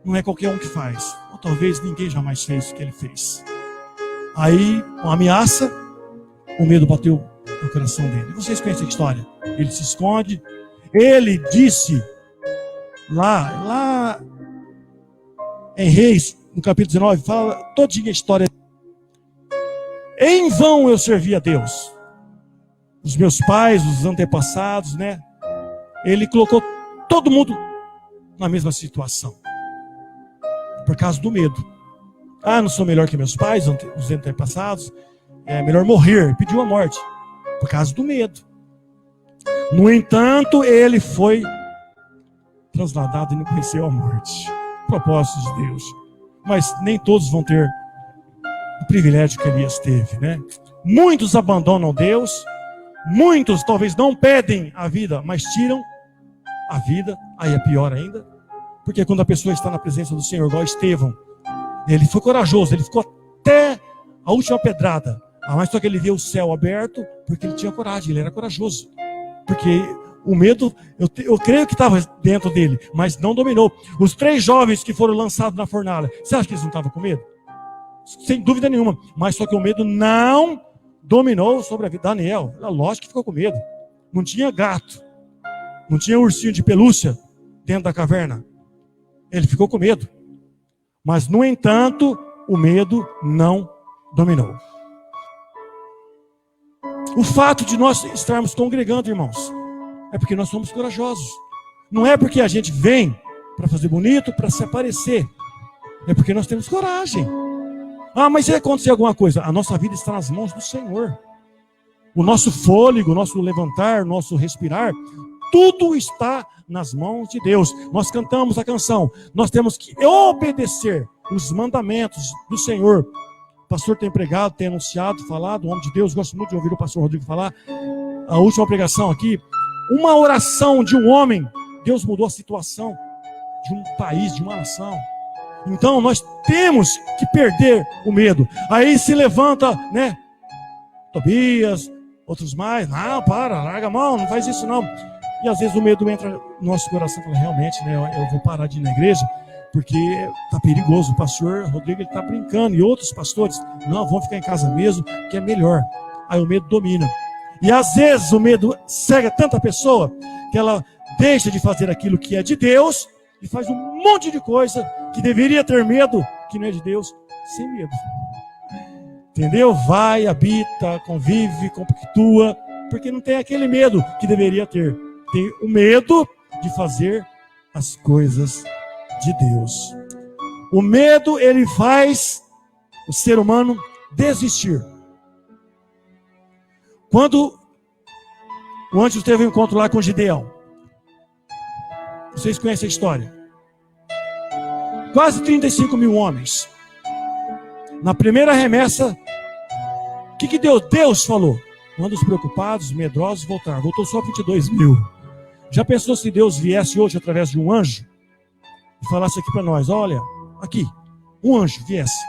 Speaker 2: não é qualquer um que faz. Ou talvez ninguém jamais fez o que ele fez. Aí, uma ameaça, o medo bateu no coração dele. Vocês conhecem a história? Ele se esconde. Ele disse lá em Reis, no capítulo 19, fala todinha a história. Em vão eu servi a Deus. Os meus pais, os antepassados, né? Ele colocou todo mundo na mesma situação. Por causa do medo. Ah, não sou melhor que meus pais, os antepassados. É melhor morrer. Pediu a morte. Por causa do medo. No entanto, ele foi trasladado e não conheceu a morte. propósitos de Deus. Mas nem todos vão ter o privilégio que Elias teve, né? Muitos abandonam Deus, muitos talvez não pedem a vida, mas tiram a vida. Aí é pior ainda, porque quando a pessoa está na presença do Senhor, igual Estevão, ele foi corajoso, ele ficou até a última pedrada, mas só que ele viu o céu aberto, porque ele tinha coragem, ele era corajoso, porque o medo, eu creio que estava dentro dele, mas não dominou. Os 3 jovens que foram lançados na fornalha, você acha que eles não estavam com medo? Sem dúvida nenhuma, mas só que o medo não dominou sobre a vida. Daniel, lógico que ficou com medo. Não tinha gato, não tinha ursinho de pelúcia dentro da caverna. Ele ficou com medo. Mas, no entanto, o medo não dominou. O fato de nós estarmos congregando, irmãos, é porque nós somos corajosos. Não é porque a gente vem para fazer bonito, para se aparecer. É porque nós temos coragem. Ah, mas se acontecer alguma coisa, a nossa vida está nas mãos do Senhor. O nosso fôlego, o nosso levantar, o nosso respirar, tudo está nas mãos de Deus. Nós cantamos a canção, nós temos que obedecer os mandamentos do Senhor. O pastor tem pregado, tem anunciado, falado, o homem de Deus, gosto muito de ouvir o pastor Rodrigo falar. A última pregação aqui, uma oração de um homem, Deus mudou a situação de um país, de uma nação. Então nós temos que perder o medo. Aí se levanta, né? Tobias, outros mais. Não, larga a mão, não faz isso não. E às vezes o medo entra no nosso coração e fala, realmente, né? Eu vou parar de ir na igreja, porque está perigoso. O pastor Rodrigo está brincando. E outros pastores, não, vão ficar em casa mesmo, que é melhor. Aí o medo domina. E às vezes o medo cega tanta pessoa que ela deixa de fazer aquilo que é de Deus e faz um monte de coisa que deveria ter medo, que não é de Deus, sem medo. Entendeu? Vai, habita, convive, compactua, porque não tem aquele medo que deveria ter. Tem o medo de fazer as coisas de Deus. O medo, ele faz o ser humano desistir. Quando o anjo teve um encontro lá com Gideão, vocês conhecem a história? Quase 35 mil homens. Na primeira remessa, o que Deus falou? Manda os preocupados, medrosos voltar. Voltou só 22 mil. Já pensou se Deus viesse hoje através de um anjo e falasse aqui para nós, olha, aqui, um anjo viesse.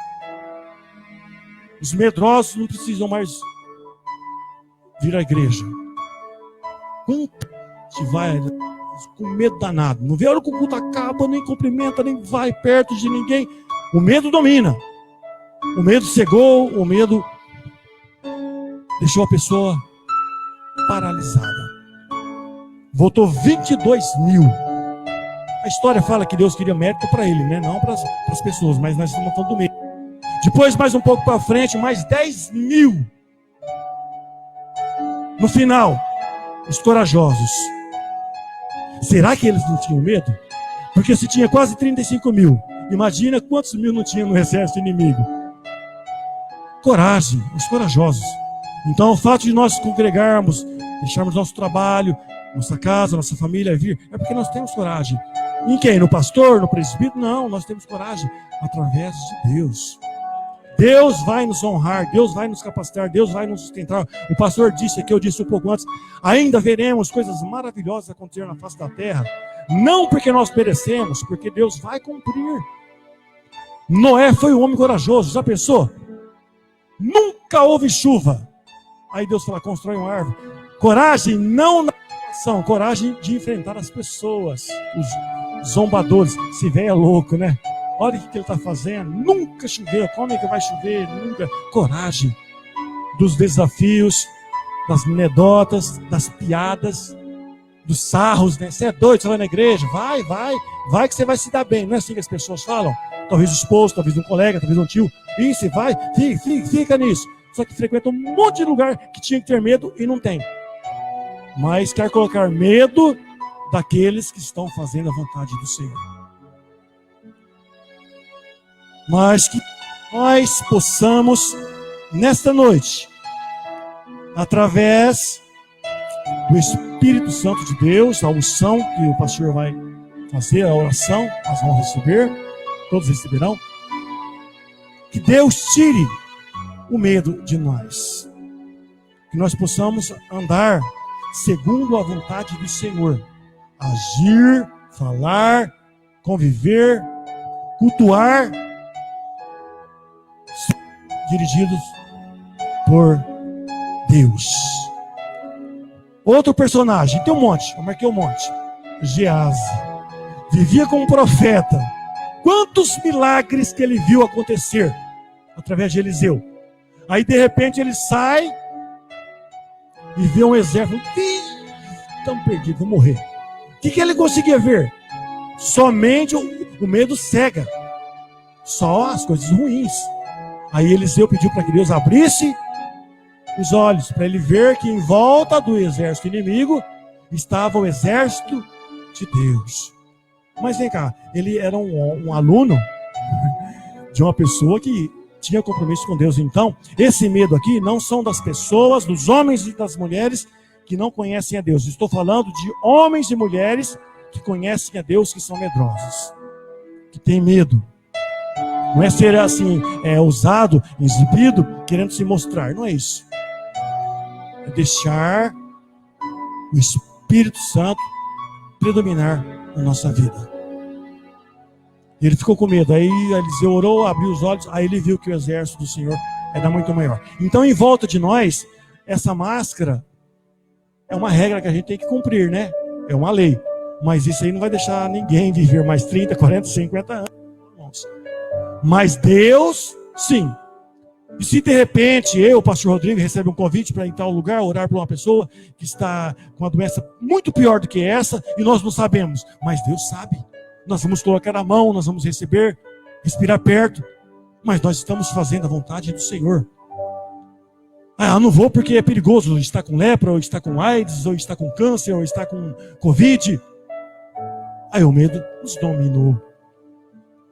Speaker 2: Os medrosos não precisam mais vir à igreja. Quanto gente vai com medo danado? Não vê a hora que o culto acaba, nem cumprimenta, nem vai perto de ninguém. O medo domina. O medo cegou, o medo deixou a pessoa paralisada. Voltou 22 mil. A história fala que Deus queria mérito para ele, né? Não para as pessoas, mas nós estamos falando do medo. Depois, mais um pouco para frente, mais 10 mil. No final, os corajosos. Será que eles não tinham medo? Porque se tinha quase 35 mil, imagina quantos mil não tinha no exército inimigo. Coragem, os corajosos. Então o fato de nós congregarmos, deixarmos nosso trabalho, nossa casa, nossa família vir, é porque nós temos coragem. Em quem? No pastor? No presbítero? Não, nós temos coragem através de Deus. Deus vai nos honrar, Deus vai nos capacitar, Deus vai nos sustentar. O pastor disse aqui, eu disse um pouco antes, ainda veremos coisas maravilhosas acontecer na face da terra. Não porque nós merecemos, porque Deus vai cumprir. Noé foi um homem corajoso, já pensou? Nunca houve chuva. Aí Deus fala, constrói uma árvore. Coragem não na ação, coragem de enfrentar as pessoas, os zombadores. Esse velho é louco, né? Olha o que ele está fazendo. Nunca choveu. Como é que vai chover? Nunca. Coragem dos desafios, das anedotas, das piadas, dos sarros, né? Você é doido, você vai na igreja? Vai que você vai se dar bem. Não é assim que as pessoas falam? Talvez o esposo, talvez um colega, talvez um tio. Isso, vai, fica nisso. Só que frequenta um monte de lugar que tinha que ter medo e não tem. Mas quer colocar medo daqueles que estão fazendo a vontade do Senhor. Mas que nós possamos, nesta noite, através do Espírito Santo de Deus, a unção que o pastor vai fazer, a oração, nós vamos receber, todos receberão. Que Deus tire o medo de nós. Que nós possamos andar segundo a vontade do Senhor. Agir, falar, conviver, cultuar, dirigidos por Deus. Outro personagem, tem um monte, eu marquei um monte. Geazi. Vivia como profeta. Quantos milagres que ele viu acontecer através de Eliseu. Aí de repente ele sai e vê um exército. Estamos perdidos, vou morrer. O que ele conseguia ver? Somente o medo cega. Só as coisas ruins. Aí Eliseu pediu para que Deus abrisse os olhos, para ele ver que em volta do exército inimigo estava o exército de Deus. Mas vem cá, ele era um aluno de uma pessoa que tinha compromisso com Deus. Então, esse medo aqui não são das pessoas, dos homens e das mulheres que não conhecem a Deus. Estou falando de homens e mulheres que conhecem a Deus, que são medrosos, que têm medo. Não é ser assim, ousado, exibido, querendo se mostrar. Não é isso. É deixar o Espírito Santo predominar na nossa vida. E ele ficou com medo. Aí Eliseu orou, abriu os olhos. Aí ele viu que o exército do Senhor era muito maior. Então, em volta de nós, essa máscara é uma regra que a gente tem que cumprir, né? É uma lei. Mas isso aí não vai deixar ninguém viver mais 30, 40, 50 anos. Mas Deus, sim. E se de repente eu, o pastor Rodrigo, recebe um convite para ir em tal lugar, orar por uma pessoa que está com uma doença muito pior do que essa, e nós não sabemos, mas Deus sabe. Nós vamos colocar a mão, nós vamos receber, respirar perto, mas nós estamos fazendo a vontade do Senhor. Ah, não vou porque é perigoso, está com lepra, ou está com AIDS, ou está com câncer, ou está com Covid. Aí o medo nos dominou.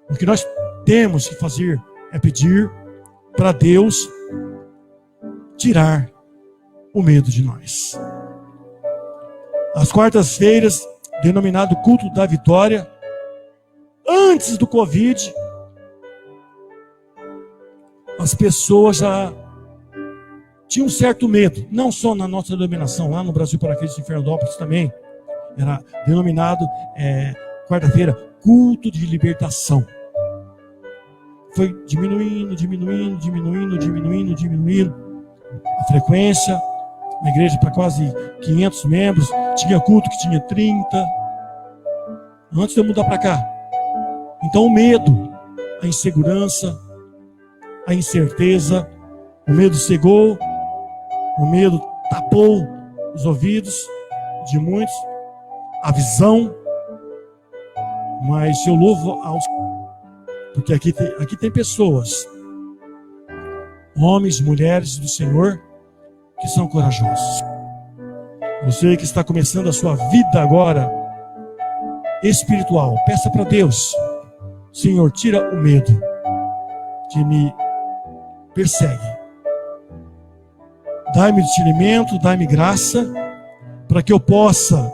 Speaker 2: O que nós temos que fazer é pedir para Deus tirar o medo de nós. As quartas-feiras, denominado culto da vitória, antes do Covid, as pessoas já tinham um certo medo, não só na nossa denominação, lá no Brasil para Cristo em Fernandópolis também, era denominado quarta-feira, culto de libertação. Foi diminuindo a frequência, uma igreja para quase 500 membros, tinha culto que tinha 30, antes de eu mudar para cá. Então o medo, a insegurança, a incerteza, o medo cegou, o medo tapou os ouvidos de muitos, a visão, mas eu louvo aos... Porque aqui tem pessoas, homens, mulheres do Senhor, que são corajosos. Você que está começando a sua vida agora, espiritual, peça para Deus: Senhor, tira o medo que me persegue. Dai-me discernimento, dai-me graça, para que eu possa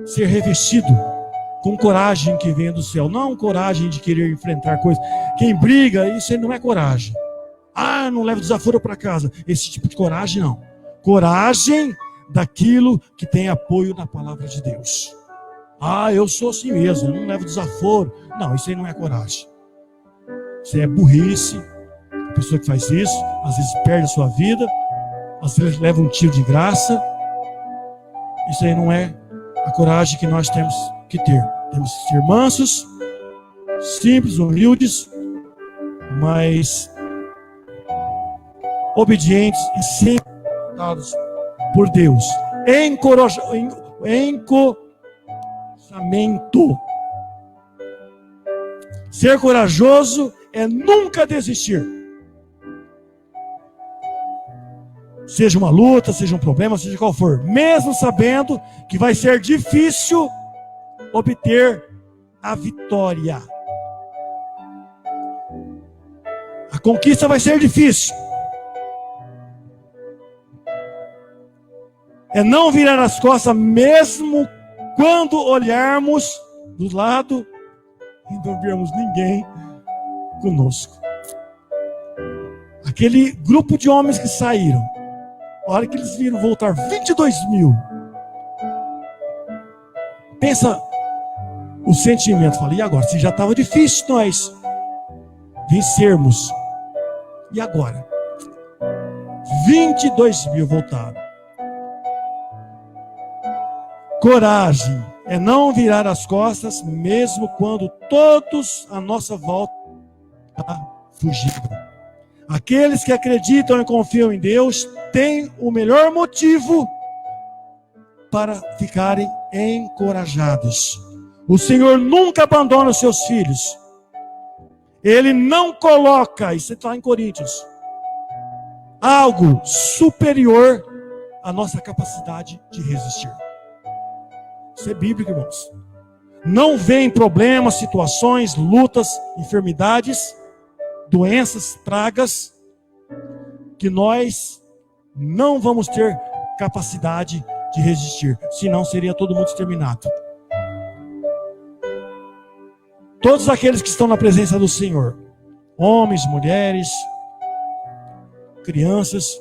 Speaker 2: ser revestido com coragem que vem do céu. Não coragem de querer enfrentar coisas. Quem briga, isso aí não é coragem. Ah, não leva desaforo para casa. Esse tipo de coragem não. Coragem daquilo que tem apoio na palavra de Deus. Ah, eu sou assim mesmo, eu não levo desaforo. Não, isso aí não é coragem. Isso aí é burrice. A pessoa que faz isso, às vezes perde a sua vida, às vezes leva um tiro de graça. Isso aí não é a coragem que nós temos que ter. Temos que ser mansos, simples, humildes, mas obedientes e sempre dados por Deus. Encorajamento. Ser corajoso é nunca desistir. Seja uma luta, seja um problema, seja qual for, mesmo sabendo que vai ser difícil obter a vitória. A conquista vai ser difícil. É não virar as costas mesmo quando olharmos do lado e não viemos ninguém conosco. Aquele grupo de homens que saíram, a hora que eles viram voltar 22.000, pensa o sentimento, fala, e agora? Se já estava difícil nós vencermos, e agora? 22.000 voltaram. Coragem é não virar as costas, mesmo quando todos à nossa volta fugiram. Aqueles que acreditam e confiam em Deus têm o melhor motivo para ficarem encorajados. O Senhor nunca abandona os seus filhos. Ele não coloca, isso está em Coríntios, algo superior à nossa capacidade de resistir. Isso é bíblico, irmãos. Não vem problemas, situações, lutas, enfermidades, doenças, pragas, que nós não vamos ter capacidade de resistir, senão seria todo mundo exterminado. Todos aqueles que estão na presença do Senhor, homens, mulheres, crianças,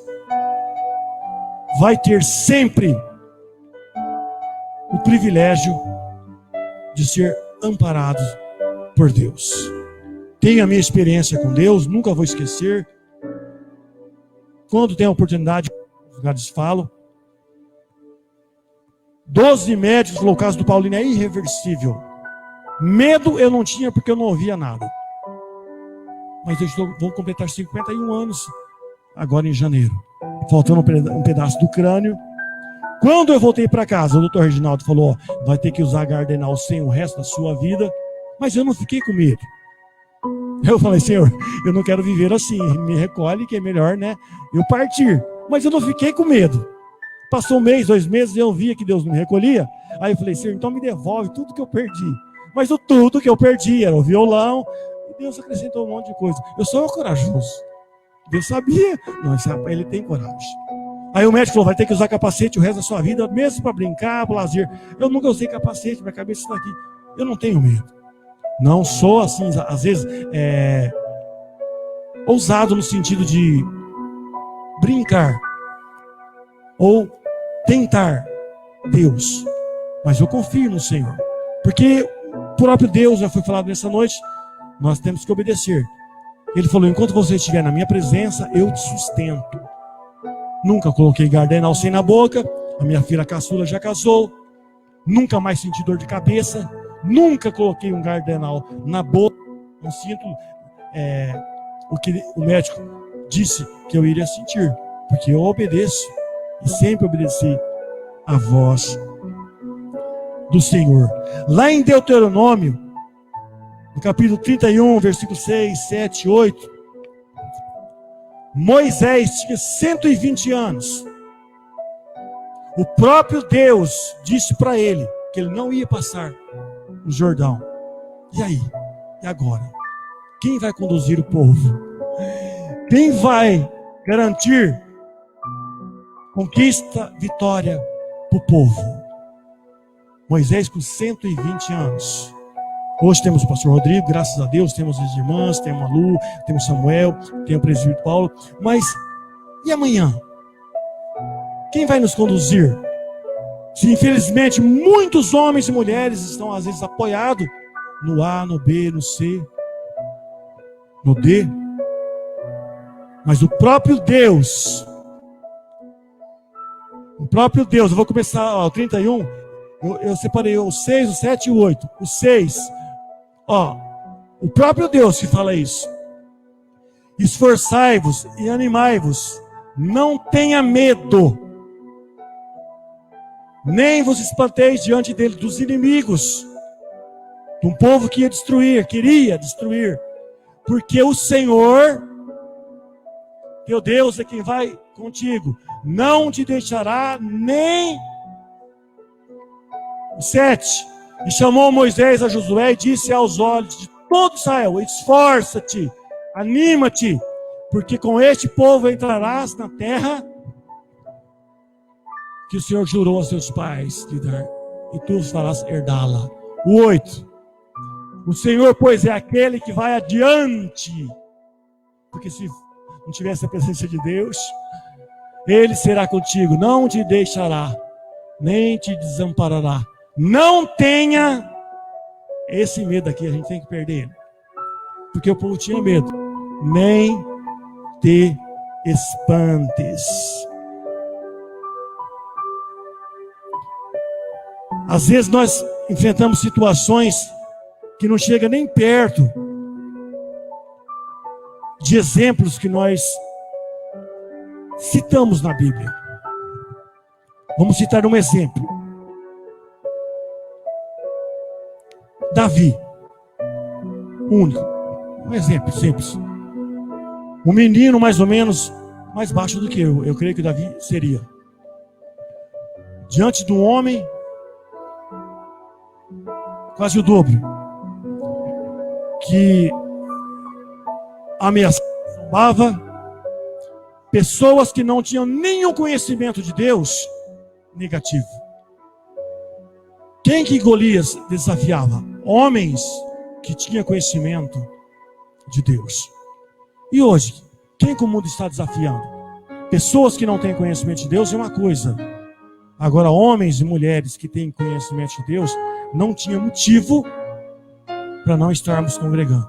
Speaker 2: vai ter sempre o privilégio de ser amparados por Deus. Tenho a minha experiência com Deus, nunca vou esquecer. Quando tem a oportunidade, os lugares falam. 12 médicos falou, o caso do Paulinho é irreversível. Medo eu não tinha porque eu não ouvia nada. Mas vou completar 51 anos agora em janeiro. Faltando um pedaço do crânio. Quando eu voltei para casa, o doutor Reginaldo falou, vai ter que usar Gardenal sem o resto da sua vida. Mas eu não fiquei com medo. Eu falei, Senhor, eu não quero viver assim. Me recolhe que é melhor, né, eu partir. Mas eu não fiquei com medo. Passou um mês, 2 meses, eu via que Deus não me recolhia. Aí eu falei, Senhor, então me devolve tudo que eu perdi. Mas o tudo que eu perdi era o violão. E Deus acrescentou um monte de coisa. Eu sou corajoso. Deus sabia. Não, ele tem coragem. Aí o médico falou, vai ter que usar capacete o resto da sua vida, mesmo para brincar, para lazer. Eu nunca usei capacete, minha cabeça está aqui. Eu não tenho medo. Não sou assim, às vezes, ousado no sentido de brincar. Ou tentar Deus. Mas eu confio no Senhor. Porque o próprio Deus, já foi falado nessa noite, nós temos que obedecer. Ele falou, enquanto você estiver na minha presença, eu te sustento. Nunca coloquei Gardenal sem na boca. A minha filha caçula já casou. Nunca mais senti dor de cabeça. Nunca coloquei um Gardenal na boca. Não sinto o que o médico disse que eu iria sentir. Porque eu obedeço. E sempre obedeci a voz do Senhor. Lá em Deuteronômio, no capítulo 31, versículo 6, 7, 8, Moisés tinha 120 anos. O próprio Deus disse para ele que ele não ia passar o Jordão. E aí? E agora? Quem vai conduzir o povo? Quem vai garantir conquista, vitória para o povo? Moisés com 120 anos. Hoje temos o pastor Rodrigo, graças a Deus, temos as irmãs, temos a Lu, temos Samuel, tem o presbítero Paulo. Mas, e amanhã? Quem vai nos conduzir? Se infelizmente muitos homens e mulheres estão às vezes apoiados no A, no B, no C, no D. Mas o próprio Deus, eu vou começar, o 31, eu separei o 6, o 7 e o 8. O 6, o próprio Deus que fala isso. Esforçai-vos e animai-vos, não tenha medo, nem vos espanteis diante dele dos inimigos, de um povo que queria destruir, porque o Senhor, teu Deus, é quem vai contigo, não te deixará nem. O 7, e chamou Moisés a Josué e disse aos olhos de todo Israel, esforça-te, anima-te, porque com este povo entrarás na terra que o Senhor jurou aos seus pais de dar, e tu farás herdá-la. O 8, O Senhor, pois, é aquele que vai adiante. Porque se não tivesse a presença de Deus, Ele será contigo, não te deixará, nem te desamparará. Não tenha esse medo aqui, a gente tem que perder ele. Porque o povo tinha medo. Nem te espantes. Às vezes nós enfrentamos situações que não chegam nem perto de exemplos que nós citamos na Bíblia. Vamos citar um exemplo. Davi. Único. Um exemplo simples. Um menino mais ou menos mais baixo do que eu. Eu creio que Davi seria. Diante de um homem quase o dobro, que ameaçava pessoas que não tinham nenhum conhecimento de Deus, negativo. Quem que Golias desafiava? Homens que tinham conhecimento de Deus. E hoje, quem que o mundo está desafiando? Pessoas que não têm conhecimento de Deus é uma coisa. Agora, homens e mulheres que têm conhecimento de Deus, não tinha motivo para não estarmos congregando.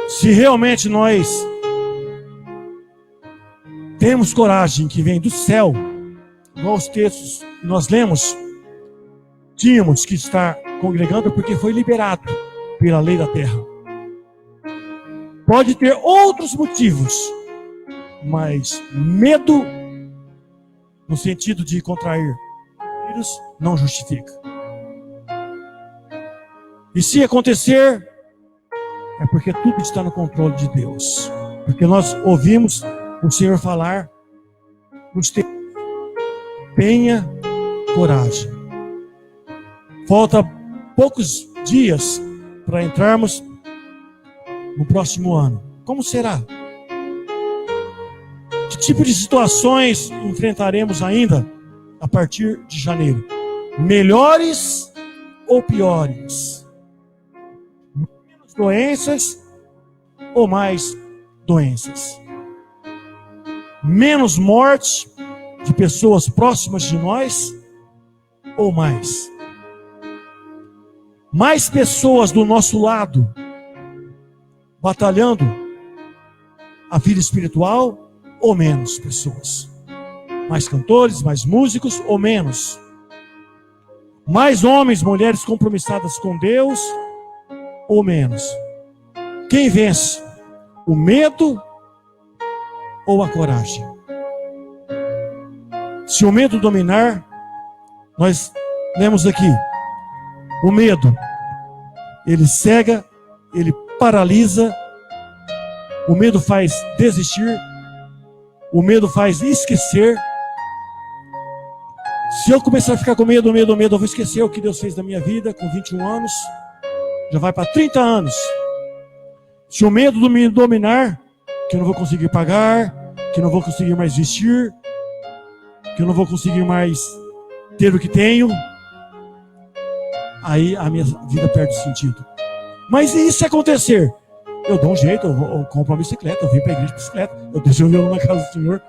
Speaker 2: Se realmente nós temos coragem que vem do céu, igual os textos que nós lemos, tínhamos que estar congregando porque foi liberado pela lei da terra. Pode ter outros motivos, mas medo, no sentido de contrair vírus, não justifica. E se acontecer, é porque tudo está no controle de Deus. Porque nós ouvimos o Senhor falar nos textos: tenha coragem. Falta poucos dias para entrarmos no próximo ano. Como será? Que tipo de situações enfrentaremos ainda a partir de janeiro? Melhores ou piores? Menos doenças ou mais doenças? Menos morte de pessoas próximas de nós ou mais? Mais pessoas do nosso lado batalhando a vida espiritual ou menos pessoas? Mais cantores, mais músicos ou menos? Mais homens, mulheres compromissadas com Deus ou menos? Quem vence? O medo ou a coragem? Se o medo dominar, nós lemos aqui, o medo, ele cega, ele paralisa, o medo faz desistir, o medo faz esquecer. Se eu começar a ficar com medo, eu vou esquecer o que Deus fez na minha vida com 21 anos, já vai para 30 anos. Se o medo me dominar, que eu não vou conseguir pagar, que eu não vou conseguir mais vestir, que eu não vou conseguir mais ter o que tenho, aí a minha vida perde sentido. Mas e se acontecer? Eu dou um jeito, eu compro uma bicicleta, eu venho para a igreja de bicicleta, eu deixo o violão na casa do Senhor.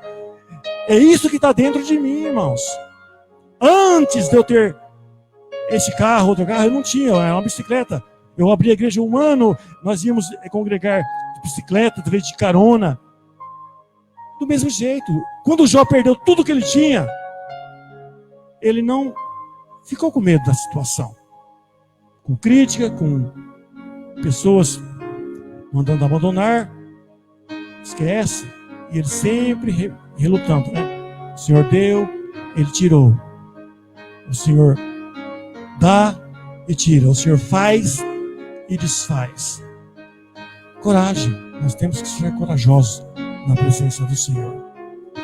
Speaker 2: É isso que está dentro de mim, irmãos. Antes de eu ter esse carro, outro carro, eu não tinha, era uma bicicleta. Eu abri a igreja 1 ano, nós íamos congregar de bicicleta, através de carona. Do mesmo jeito, quando o Jó perdeu tudo que ele tinha, ele não ficou com medo da situação. Com crítica, com pessoas mandando abandonar, esquece. E ele sempre relutando, né? O Senhor deu, Ele tirou. O Senhor dá e tira. O Senhor faz e desfaz. Coragem. Nós temos que ser corajosos na presença do Senhor.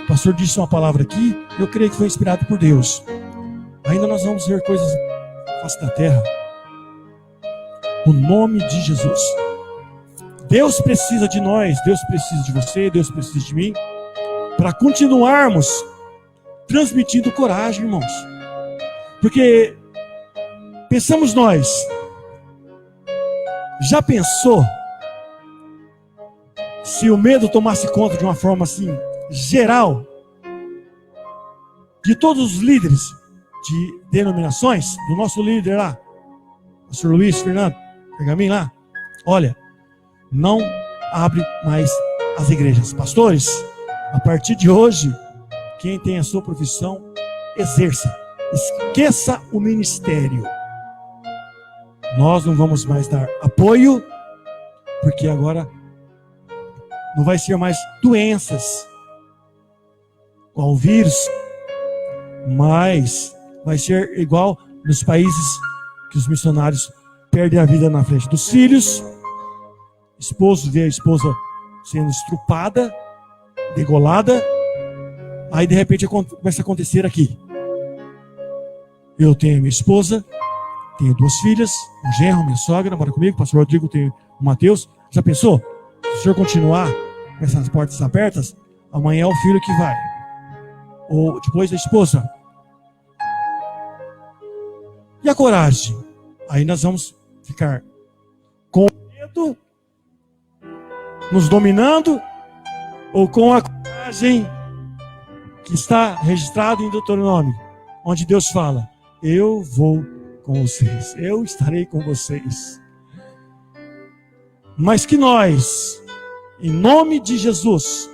Speaker 2: O pastor disse uma palavra aqui, eu creio que foi inspirado por Deus. Ainda nós vamos ver coisas na face da terra. No nome de Jesus. Deus precisa de nós, Deus precisa de você, Deus precisa de mim, para continuarmos transmitindo coragem, irmãos. Porque Pensamos nós, já pensou se o medo tomasse conta de uma forma assim, geral, de todos os líderes de denominações, do nosso líder lá, pastor Luiz Fernando Pergamin lá, olha, não abre mais as igrejas. Pastores, a partir de hoje, quem tem a sua profissão, exerça. Esqueça o ministério. Nós não vamos mais dar apoio, porque agora não vai ser mais doenças, qual o vírus, mas vai ser igual nos países que os missionários perdem a vida na frente dos filhos, esposo vê a esposa sendo estrupada, degolada, aí de repente começa a acontecer aqui. Eu tenho minha esposa, tenho 2 filhas, um genro, minha sogra, mora comigo, o pastor Rodrigo tem o Mateus. Já pensou? Se o senhor continuar com essas portas abertas, amanhã é o filho que vai. Ou depois a esposa. E a coragem? Aí nós vamos ficar com medo, nos dominando, ou com a coragem que está registrado em Deuteronômio, onde Deus fala: eu vou com vocês, eu estarei com vocês. Mas que nós, em nome de Jesus,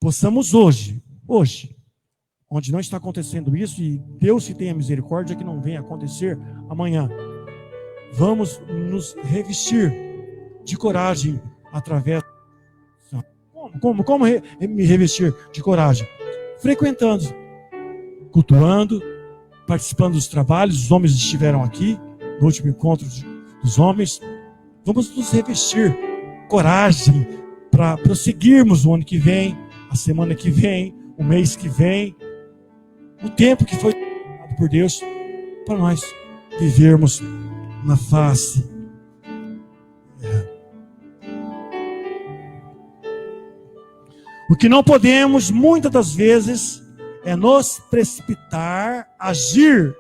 Speaker 2: possamos hoje, onde não está acontecendo isso, e Deus que tenha misericórdia que não venha acontecer amanhã, vamos nos revestir de coragem através. Como me revestir de coragem? Frequentando, cultuando, participando dos trabalhos. Os homens estiveram aqui no último encontro dos homens. Vamos nos revestir coragem para prosseguirmos o ano que vem, a semana que vem, o mês que vem, o tempo que foi dado por Deus para nós vivermos na face. O que não podemos, muitas das vezes, é nos precipitar, agir,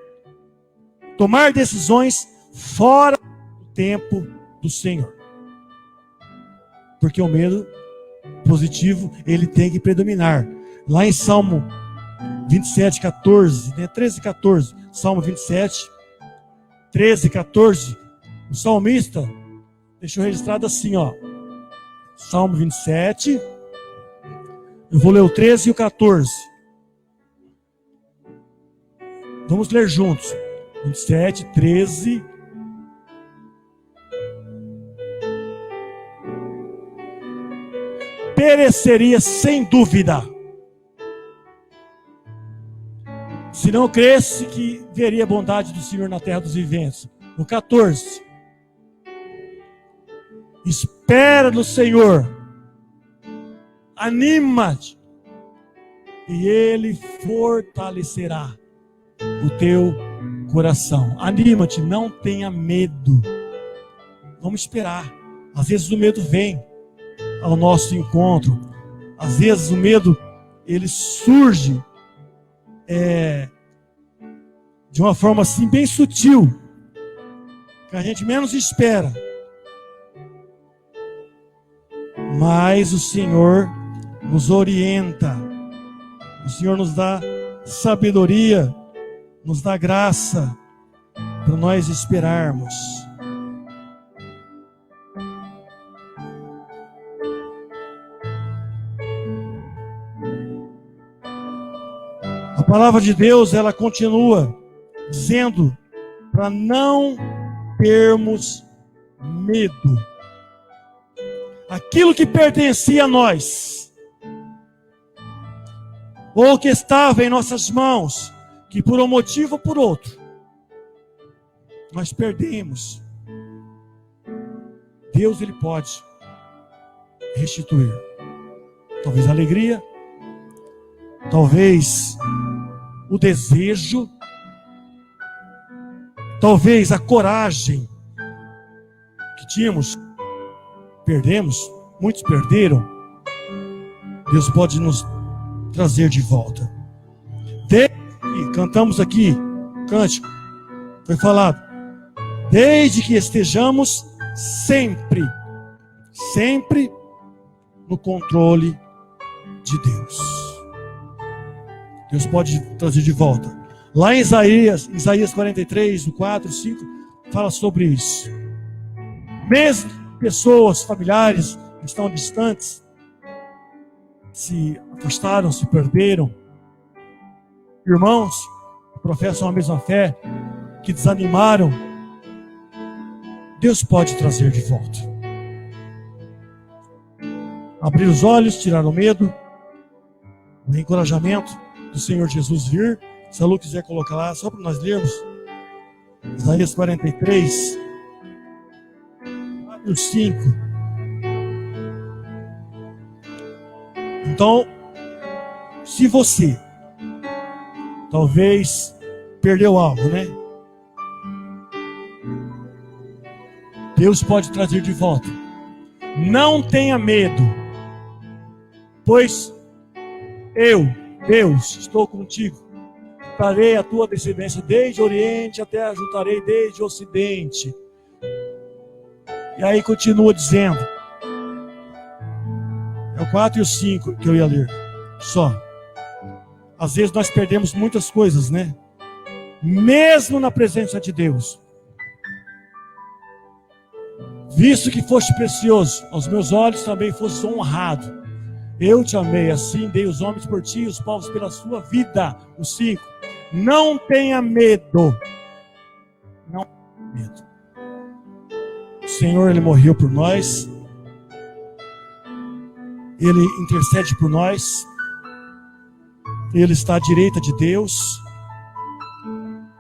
Speaker 2: tomar decisões fora do tempo do Senhor. Porque o medo positivo, ele tem que predominar. Lá em Salmo 27, 14, né? 13, 14, Salmo 27, 13, 14, o salmista deixou registrado assim, ó. Salmo 27, eu vou ler o 13 e o 14. Vamos ler juntos. 27, 13. Pereceria sem dúvida, se não cresce que veria a bondade do Senhor na terra dos viventes. No 14. Espera no Senhor, anima-te, e Ele fortalecerá o teu coração. Anima-te, não tenha medo. Vamos esperar. Às vezes o medo vem ao nosso encontro. Às vezes o medo, ele surge de uma forma assim bem sutil, que a gente menos espera. Mas o Senhor nos orienta, o Senhor nos dá sabedoria, nos dá graça para nós esperarmos. A palavra de Deus, ela continua dizendo para não termos medo. Aquilo que pertencia a nós, ou que estava em nossas mãos, que por um motivo ou por outro, nós perdemos. Deus, Ele pode restituir. Talvez a alegria, talvez o desejo, talvez a coragem que tínhamos, perdemos, muitos perderam. Deus pode nos trazer de volta. Desde que cantamos aqui, cântico, Foi falado, desde que estejamos sempre no controle de Deus. Deus pode trazer de volta. Lá em Isaías 43, 4, 5, fala sobre isso. Mesmo pessoas, familiares que estão distantes, se afastaram, se perderam, irmãos que professam a mesma fé, que desanimaram, Deus pode trazer de volta. Abrir os olhos, tirar o medo, o encorajamento do Senhor Jesus vir. Se a Lu quiser colocar lá, só para nós lermos. Isaías 43, 4 e 5. Então, se você talvez perdeu algo, né? Deus pode trazer de volta. Não tenha medo, pois eu, Deus, estou contigo. Trarei a tua descendência desde o Oriente até ajuntarei desde o Ocidente. E aí continua dizendo. É o 4 e o 5 que eu ia ler. Só. Às vezes nós perdemos muitas coisas, né? Mesmo na presença de Deus. Visto que foste precioso, aos meus olhos também foste honrado. Eu te amei, assim dei os homens por ti, os povos pela sua vida. O 5. Não tenha medo. Não tenha medo. O Senhor, Ele morreu por nós. Ele intercede por nós. Ele está à direita de Deus.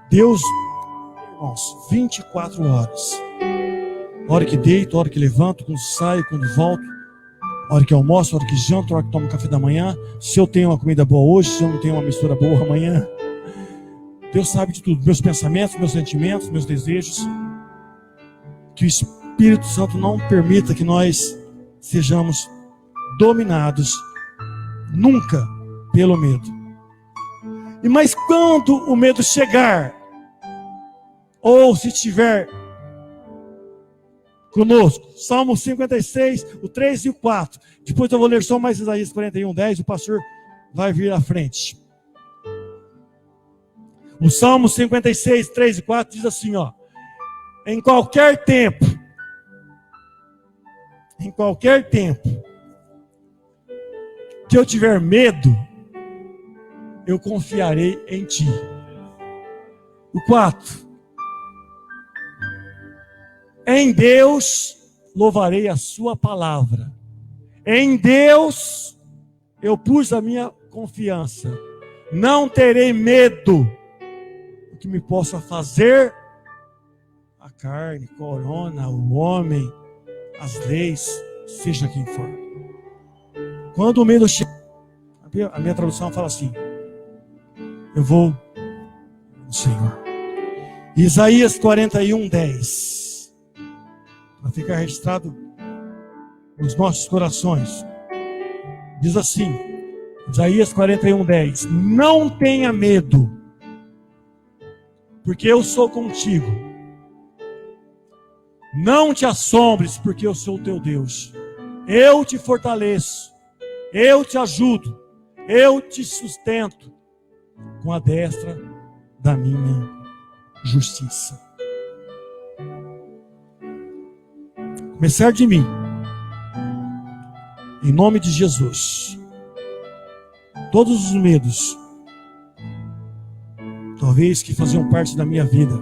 Speaker 2: Deus, irmãos, 24 horas. A hora que deito, a hora que levanto, quando saio, quando volto. A hora que almoço, a hora que janto, a hora que tomo café da manhã. Se eu tenho uma comida boa hoje, se eu não tenho uma mistura boa amanhã. Deus sabe de tudo. Meus pensamentos, meus sentimentos, meus desejos. Que o Espírito Santo não permita que nós sejamos dominados nunca pelo medo. Mas quando o medo chegar, ou se estiver conosco, Salmo 56, o 3 e o 4. Depois eu vou ler só mais Isaías 41, 10, o pastor vai vir à frente. O Salmo 56, 3 e 4 diz assim, ó: em qualquer tempo, que eu tiver medo, eu confiarei em ti. O 4. Em Deus louvarei a sua palavra. Em Deus eu pus a minha confiança. Não terei medo do que me possa fazer a carne, corona, o homem, as leis, seja quem for. Quando o medo chega, a minha tradução fala assim: eu vou no Senhor. Isaías 41, 10. Para ficar registrado nos nossos corações. Diz assim, Isaías 41, 10. Não tenha medo, porque eu sou contigo. Não te assombres, porque eu sou o teu Deus. Eu te fortaleço, eu te ajudo, eu te sustento com a destra da minha justiça. Começar de mim, em nome de Jesus, todos os medos, talvez que faziam parte da minha vida,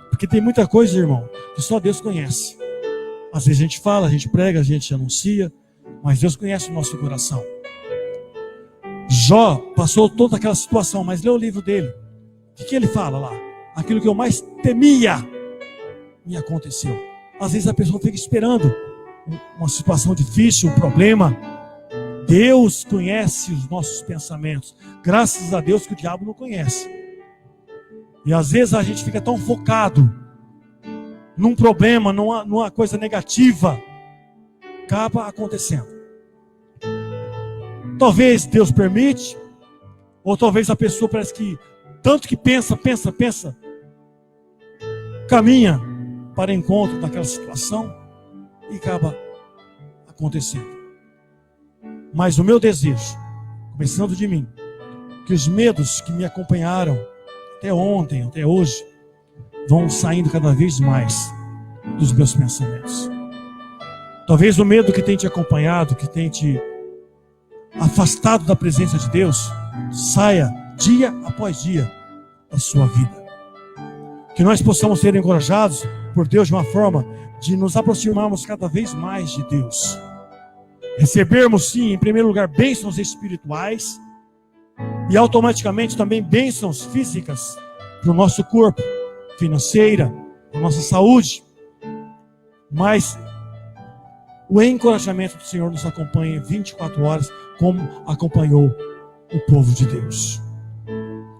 Speaker 2: porque tem muita coisa, irmão, que só Deus conhece. Às vezes a gente fala, a gente prega, a gente anuncia, mas Deus conhece o nosso coração. Jó passou toda aquela situação, mas lê o livro dele. O que ele fala lá? Aquilo que eu mais temia me aconteceu. Às vezes a pessoa fica esperando uma situação difícil, um problema. Deus conhece os nossos pensamentos. Graças a Deus que o diabo não conhece. E às vezes a gente fica tão focado num problema, numa coisa negativa, acaba acontecendo. Talvez Deus permite, ou talvez a pessoa parece que tanto que pensa, caminha para encontro daquela situação e acaba acontecendo. Mas o meu desejo, começando de mim, que os medos que me acompanharam até ontem, até hoje, vão saindo cada vez mais dos meus pensamentos. Talvez o medo que tem te acompanhado, que tem te afastado da presença de Deus, saia dia após dia da sua vida. Que nós possamos ser encorajados por Deus de uma forma de nos aproximarmos cada vez mais de Deus. Recebermos, sim, em primeiro lugar, bênçãos espirituais e automaticamente também bênçãos físicas para o nosso corpo, financeira, para a nossa saúde. Mas o encorajamento do Senhor nos acompanha 24 horas, como acompanhou o povo de Deus.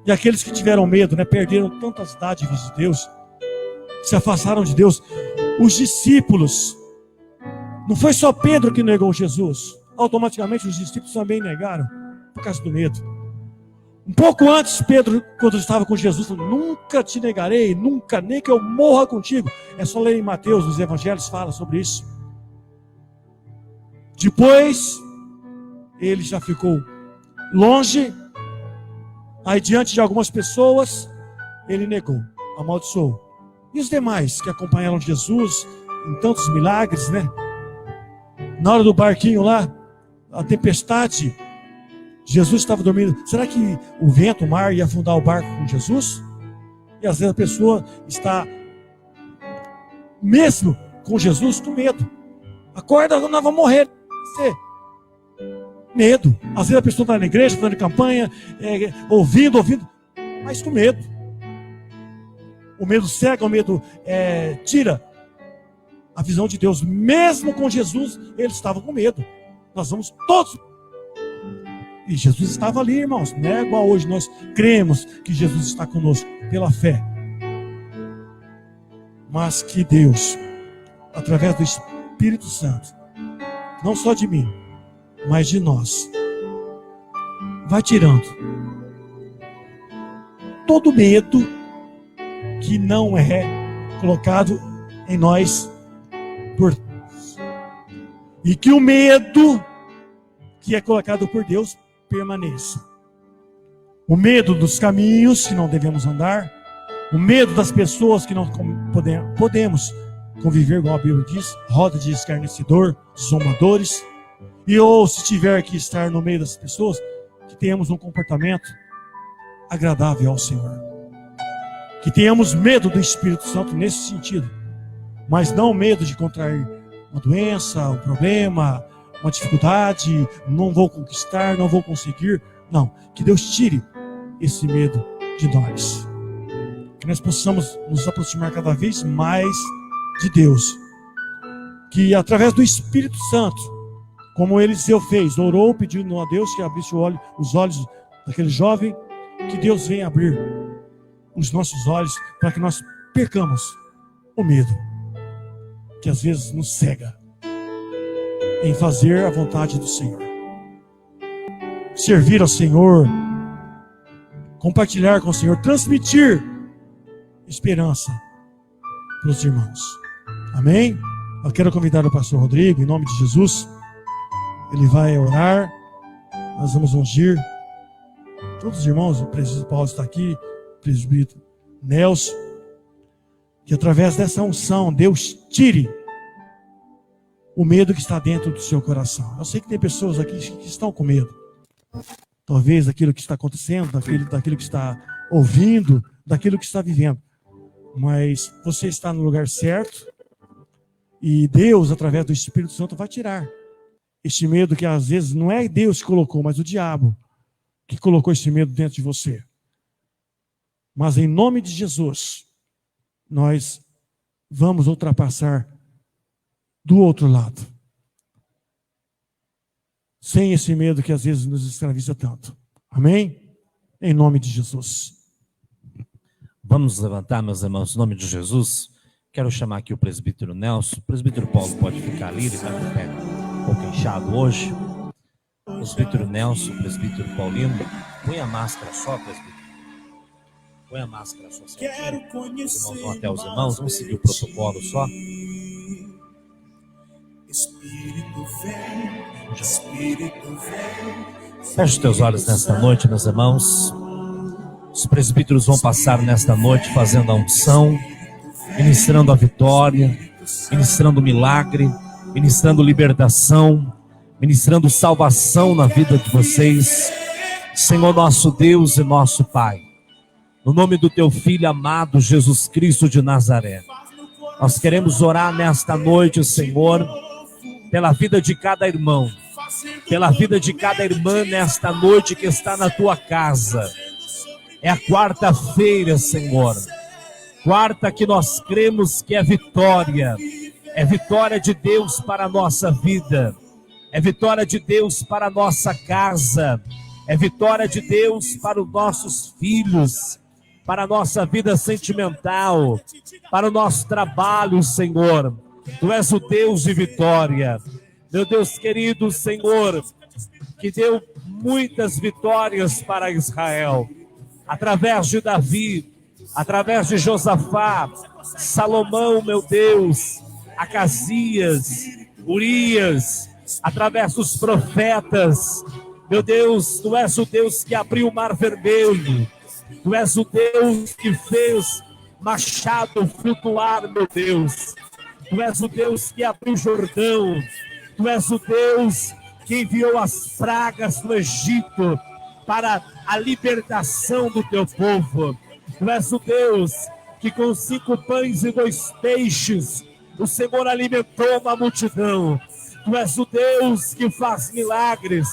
Speaker 2: E aqueles que tiveram medo, perderam tantas dádivas de Deus, se afastaram de Deus. Os discípulos, não foi só Pedro que negou Jesus, automaticamente os discípulos também negaram, por causa do medo. Um pouco antes, Pedro, quando estava com Jesus, falou: nunca te negarei, nunca, nem que eu morra contigo. É só ler em Mateus, os evangelhos fala sobre isso. Depois, ele já ficou longe, aí diante de algumas pessoas, ele negou, amaldiçoou. E os demais que acompanharam Jesus em tantos milagres, Na hora do barquinho lá, a tempestade, Jesus estava dormindo. Será que o vento, o mar ia afundar o barco com Jesus? E às vezes a pessoa está, mesmo com Jesus, com medo. Acorda, nós vamos morrer. Medo. Às vezes a pessoa está na igreja, fazendo campanha, ouvindo, mas com medo. O medo cega, o medo tira a visão de Deus. Mesmo com Jesus, ele estava com medo. Nós vamos todos. E Jesus estava ali, irmãos. Não é igual hoje, nós cremos que Jesus está conosco pela fé. Mas que Deus, através do Espírito Santo, não só de mim, mas de nós, vai tirando todo medo que não é colocado em nós por Deus. E que o medo que é colocado por Deus permaneça. O medo dos caminhos que não devemos andar, o medo das pessoas que não podemos conviver, igual a Bíblia diz, roda de escarnecedor, zombadores. E ou se tiver que estar no meio das pessoas, que tenhamos um comportamento agradável ao Senhor. Que tenhamos medo do Espírito Santo nesse sentido, mas não medo de contrair uma doença, um problema, uma dificuldade, não vou conquistar, não vou conseguir. Não, que Deus tire esse medo de nós. Que nós possamos nos aproximar cada vez mais de Deus. Que através do Espírito Santo, como Eliseu fez, orou pedindo a Deus que abrisse os olhos daquele jovem, que Deus venha abrir os nossos olhos para que nós percamos o medo, que às vezes nos cega em fazer a vontade do Senhor, servir ao Senhor, compartilhar com o Senhor, transmitir esperança para os irmãos. Amém? Eu quero convidar o pastor Rodrigo, em nome de Jesus. Ele vai orar, nós vamos ungir todos os irmãos. O presbítero Paulo está aqui, o presbítero Nelson, que através dessa unção Deus tire o medo que está dentro do seu coração. Eu sei que tem pessoas aqui que estão com medo, talvez daquilo que está acontecendo, daquilo que está ouvindo, daquilo que está vivendo, mas você está no lugar certo e Deus, através do Espírito Santo, vai tirar este medo que às vezes não é Deus que colocou, mas o diabo que colocou esse medo dentro de você. Mas em nome de Jesus, nós vamos ultrapassar do outro lado, sem esse medo que às vezes nos escraviza tanto. Amém? Em nome de Jesus.
Speaker 1: Vamos levantar, meus irmãos, em nome de Jesus. Quero chamar aqui o presbítero Nelson. O presbítero Paulo pode ficar ali, ele está com o pé um pouco inchado hoje. O presbítero Nelson, o presbítero Paulino, põe a máscara só, presbítero. Põe a máscara só.
Speaker 5: Quero conhecer.
Speaker 1: Os irmãos vão até os irmãos, vamos seguir o protocolo só.
Speaker 5: Espírito vem, Espírito vem.
Speaker 1: Feche os teus olhos nesta noite, meus irmãos. Os presbíteros vão passar nesta noite fazendo a unção, ministrando a vitória, ministrando o milagre, ministrando libertação, ministrando salvação na vida de vocês. Senhor nosso Deus e nosso Pai, no nome do teu Filho amado Jesus Cristo de Nazaré, nós queremos orar nesta noite, Senhor, pela vida de cada irmão, pela vida de cada irmã nesta noite que está na tua casa. É a quarta-feira, Senhor, quarta que nós cremos que é vitória de Deus para a nossa vida, é vitória de Deus para a nossa casa, é vitória de Deus para os nossos filhos, para a nossa vida sentimental, para o nosso trabalho, Senhor. Tu és o Deus de vitória. Meu Deus querido, Senhor, que deu muitas vitórias para Israel, através de Davi, através de Josafá, Salomão, meu Deus, Acasias, Urias, através dos profetas. Meu Deus, tu és o Deus que abriu o mar vermelho, tu és o Deus que fez machado flutuar, meu Deus. Tu és o Deus que abriu o Jordão, tu és o Deus que enviou as pragas do Egito para a libertação do teu povo. Tu és o Deus que com 5 pães e 2 peixes o Senhor alimentou uma multidão. Tu és o Deus que faz milagres,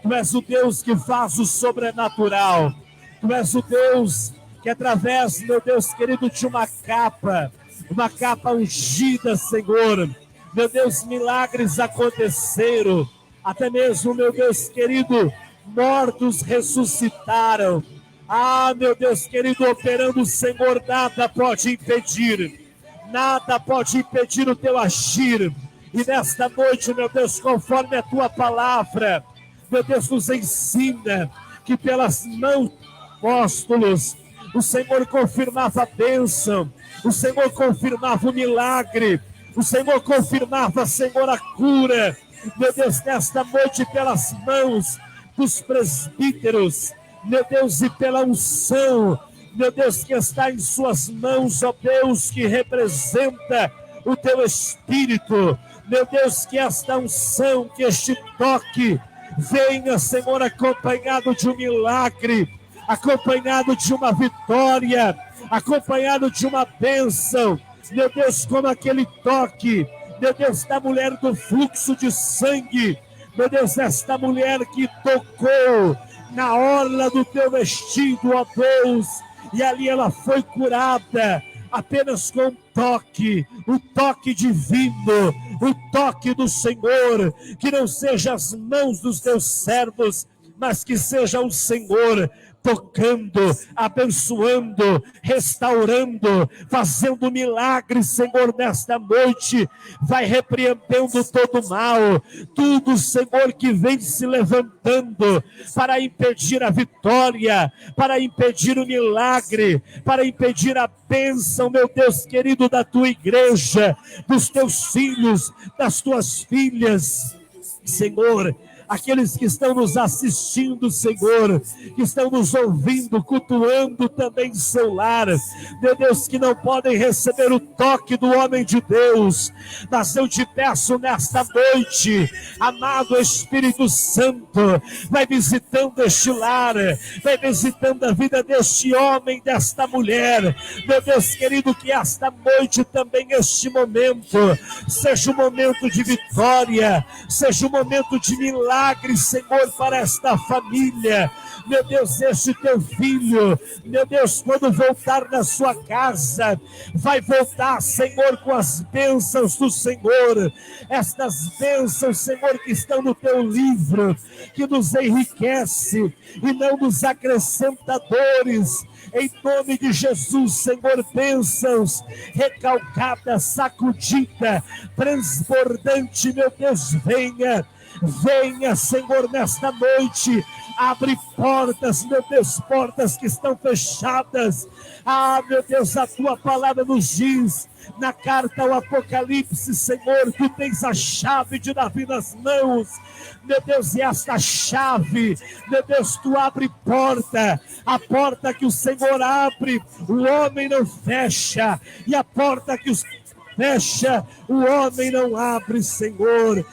Speaker 1: tu és o Deus que faz o sobrenatural, tu és o Deus que através, meu Deus querido, de uma capa ungida, Senhor, meu Deus, milagres aconteceram, até mesmo, meu Deus querido, mortos ressuscitaram. Ah, meu Deus querido, operando o Senhor, nada pode impedir o teu agir. E nesta noite, meu Deus, conforme a tua palavra, meu Deus, nos ensina que pelas mãos dos apóstolos o Senhor confirmava a bênção, o Senhor confirmava o milagre, o Senhor confirmava, Senhor, a cura. Meu Deus, nesta noite, pelas mãos dos presbíteros, meu Deus, e pela unção, meu Deus, que está em suas mãos, ó Deus, que representa o teu Espírito, meu Deus, que esta unção, que este toque venha, Senhor, acompanhado de um milagre, acompanhado de uma vitória, acompanhado de uma bênção, meu Deus, como aquele toque, meu Deus, da mulher do fluxo de sangue, meu Deus, esta mulher que tocou na orla do teu vestido, ó Deus, e ali ela foi curada, apenas com um toque, o toque divino, o toque do Senhor, que não seja as mãos dos teus servos, mas que seja o Senhor tocando, abençoando, restaurando, fazendo milagres, Senhor, nesta noite. Vai repreendendo todo mal, tudo, Senhor, que vem se levantando para impedir a vitória, para impedir o milagre, para impedir a bênção, meu Deus querido, da tua igreja, dos teus filhos, das tuas filhas, Senhor. Aqueles que estão nos assistindo, Senhor, que estão nos ouvindo, cultuando também em seu lar, meu Deus, que não podem receber o toque do homem de Deus, mas eu te peço nesta noite, amado Espírito Santo, vai visitando este lar, vai visitando a vida deste homem, desta mulher, meu Deus querido, que esta noite também, este momento, seja um momento de vitória, seja um momento de milagre, Senhor, para esta família, meu Deus, este teu filho, meu Deus, quando voltar na sua casa, vai voltar, Senhor, com as bênçãos do Senhor, estas bênçãos, Senhor, que estão no teu livro, que nos enriquece e não nos acrescenta dores. Em nome de Jesus, Senhor, bênçãos recalcada, sacudida, transbordante, meu Deus, venha Venha, Senhor, nesta noite. Abre portas, meu Deus, portas que estão fechadas. Meu Deus, a tua palavra nos diz, na carta ao Apocalipse, Senhor, tu tens a chave de Davi nas mãos. Meu Deus, e esta chave, meu Deus, tu abre porta. A porta que o Senhor abre, o homem não fecha. E a porta que os fecha, o homem não abre, Senhor.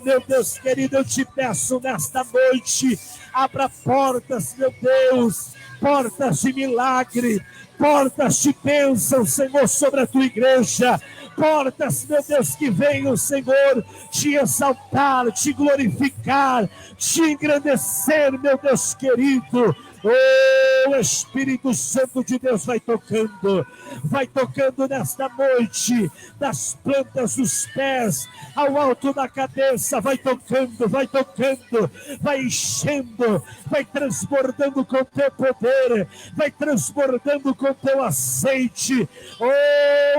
Speaker 1: Meu Deus querido, eu te peço nesta noite, abra portas, meu Deus, portas de milagre, portas de bênção, Senhor, sobre a tua igreja. Portas, meu Deus, que venham, Senhor, te exaltar, te glorificar, te engrandecer, meu Deus querido. O Espírito Santo de Deus vai tocando nesta noite, das plantas dos pés ao alto da cabeça, vai tocando, vai enchendo, vai transbordando com teu poder, vai transbordando com teu azeite.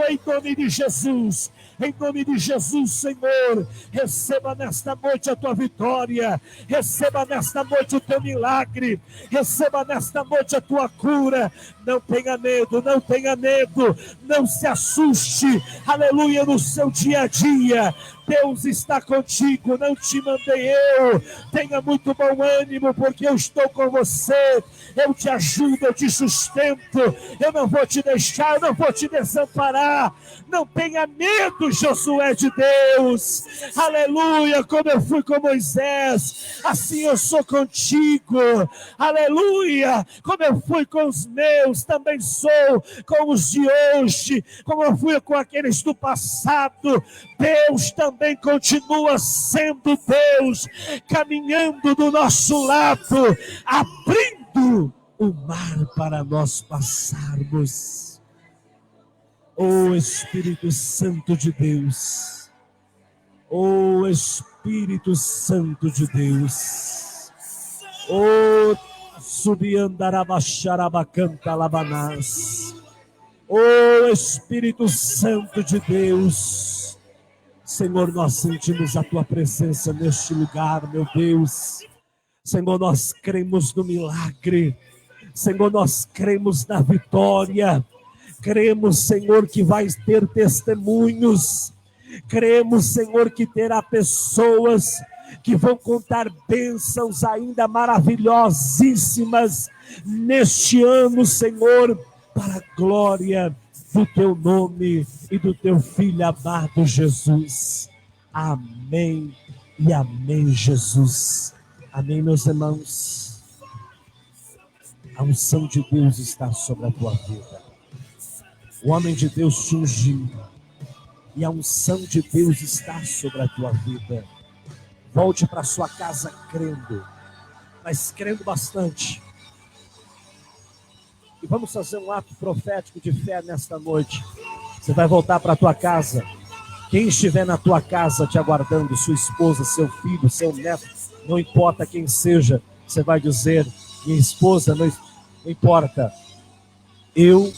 Speaker 1: Em nome de Jesus. Em nome de Jesus, Senhor, receba nesta noite a tua vitória, receba nesta noite o teu milagre, receba nesta noite a tua cura. Não tenha medo, não tenha medo, não se assuste, aleluia, no seu dia a dia. Deus está contigo, não te mandei eu. Tenha muito bom ânimo, porque eu estou com você. Eu te ajudo, eu te sustento. Eu não vou te deixar, eu não vou te desamparar. Não tenha medo, Josué de Deus. Aleluia, como eu fui com Moisés, assim eu sou contigo. Aleluia, como eu fui com os meus, também sou com os de hoje. Como eu fui com aqueles do passado, Deus também continua sendo Deus, caminhando do nosso lado, abrindo o mar para nós passarmos. Espírito Santo de Deus, Espírito Santo de Deus, subiandarabacharabacanta labanás, Espírito Santo de Deus. Senhor, nós sentimos a tua presença neste lugar, meu Deus. Senhor, nós cremos no milagre. Senhor, nós cremos na vitória. Cremos, Senhor, que vai ter testemunhos. Cremos, Senhor, que terá pessoas que vão contar bênçãos ainda maravilhosíssimas neste ano, Senhor, para a glória do teu nome e do teu Filho amado Jesus. Amém e amém, Jesus. Amém, meus irmãos. A unção de Deus está sobre a tua vida. O homem de Deus te ungiu e a unção de Deus está sobre a tua vida. Volte para sua casa crendo, mas crendo bastante. E vamos fazer um ato profético de fé nesta noite. Você vai voltar para a tua casa. Quem estiver na tua casa te aguardando, sua esposa, seu filho, seu neto, não importa quem seja, você vai dizer: minha esposa, não importa, eu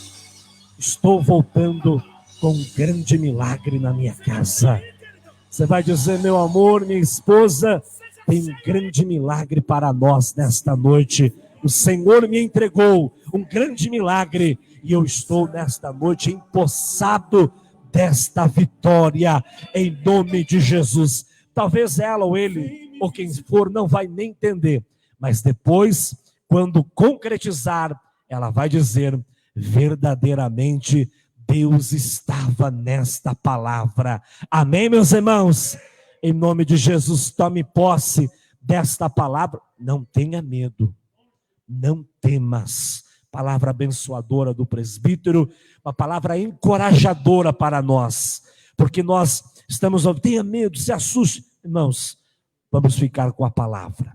Speaker 1: estou voltando com um grande milagre na minha casa. Você vai dizer: meu amor, minha esposa, tem um grande milagre para nós nesta noite. O Senhor me entregou um grande milagre e eu estou nesta noite empossado desta vitória, em nome de Jesus. Talvez ela ou ele, ou quem for, não vai nem entender, mas depois, quando concretizar, ela vai dizer: verdadeiramente Deus estava nesta palavra. Amém, meus irmãos? Em nome de Jesus, tome posse desta palavra. Não tenha medo. Não temas. Palavra abençoadora do presbítero, uma palavra encorajadora para nós, porque nós estamos, tenha medo, se assuste. Irmãos, vamos ficar com a palavra.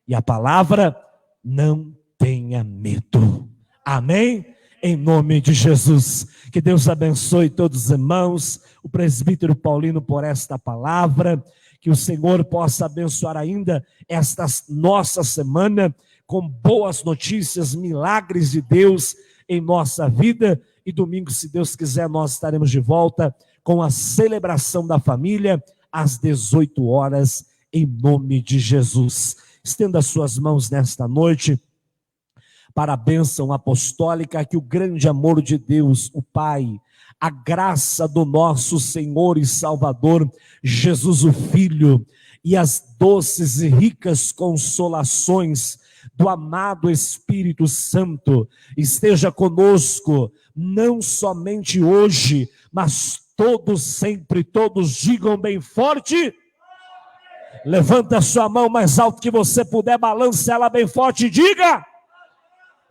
Speaker 1: E a palavra: não tenha medo. Amém? Em nome de Jesus. Que Deus abençoe todos os irmãos, o presbítero Paulino, por esta palavra. Que o Senhor possa abençoar ainda esta nossa semana com boas notícias, milagres de Deus em nossa vida. E domingo, se Deus quiser, nós estaremos de volta com a celebração da família às 18 horas em nome de Jesus. Estenda suas mãos nesta noite para a bênção apostólica, que o grande amor de Deus, o Pai, a graça do nosso Senhor e Salvador, Jesus o Filho, e as doces e ricas consolações do amado Espírito Santo esteja conosco, não somente hoje, mas todos sempre. Todos digam bem forte. Levanta a sua mão mais alto que você puder, balance ela bem forte e diga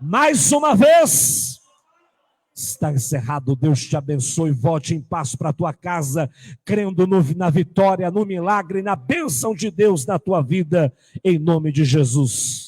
Speaker 1: mais uma vez. Está encerrado. Deus te abençoe. Volte em paz para a tua casa, crendo na vitória, no milagre, na bênção de Deus na tua vida, em nome de Jesus.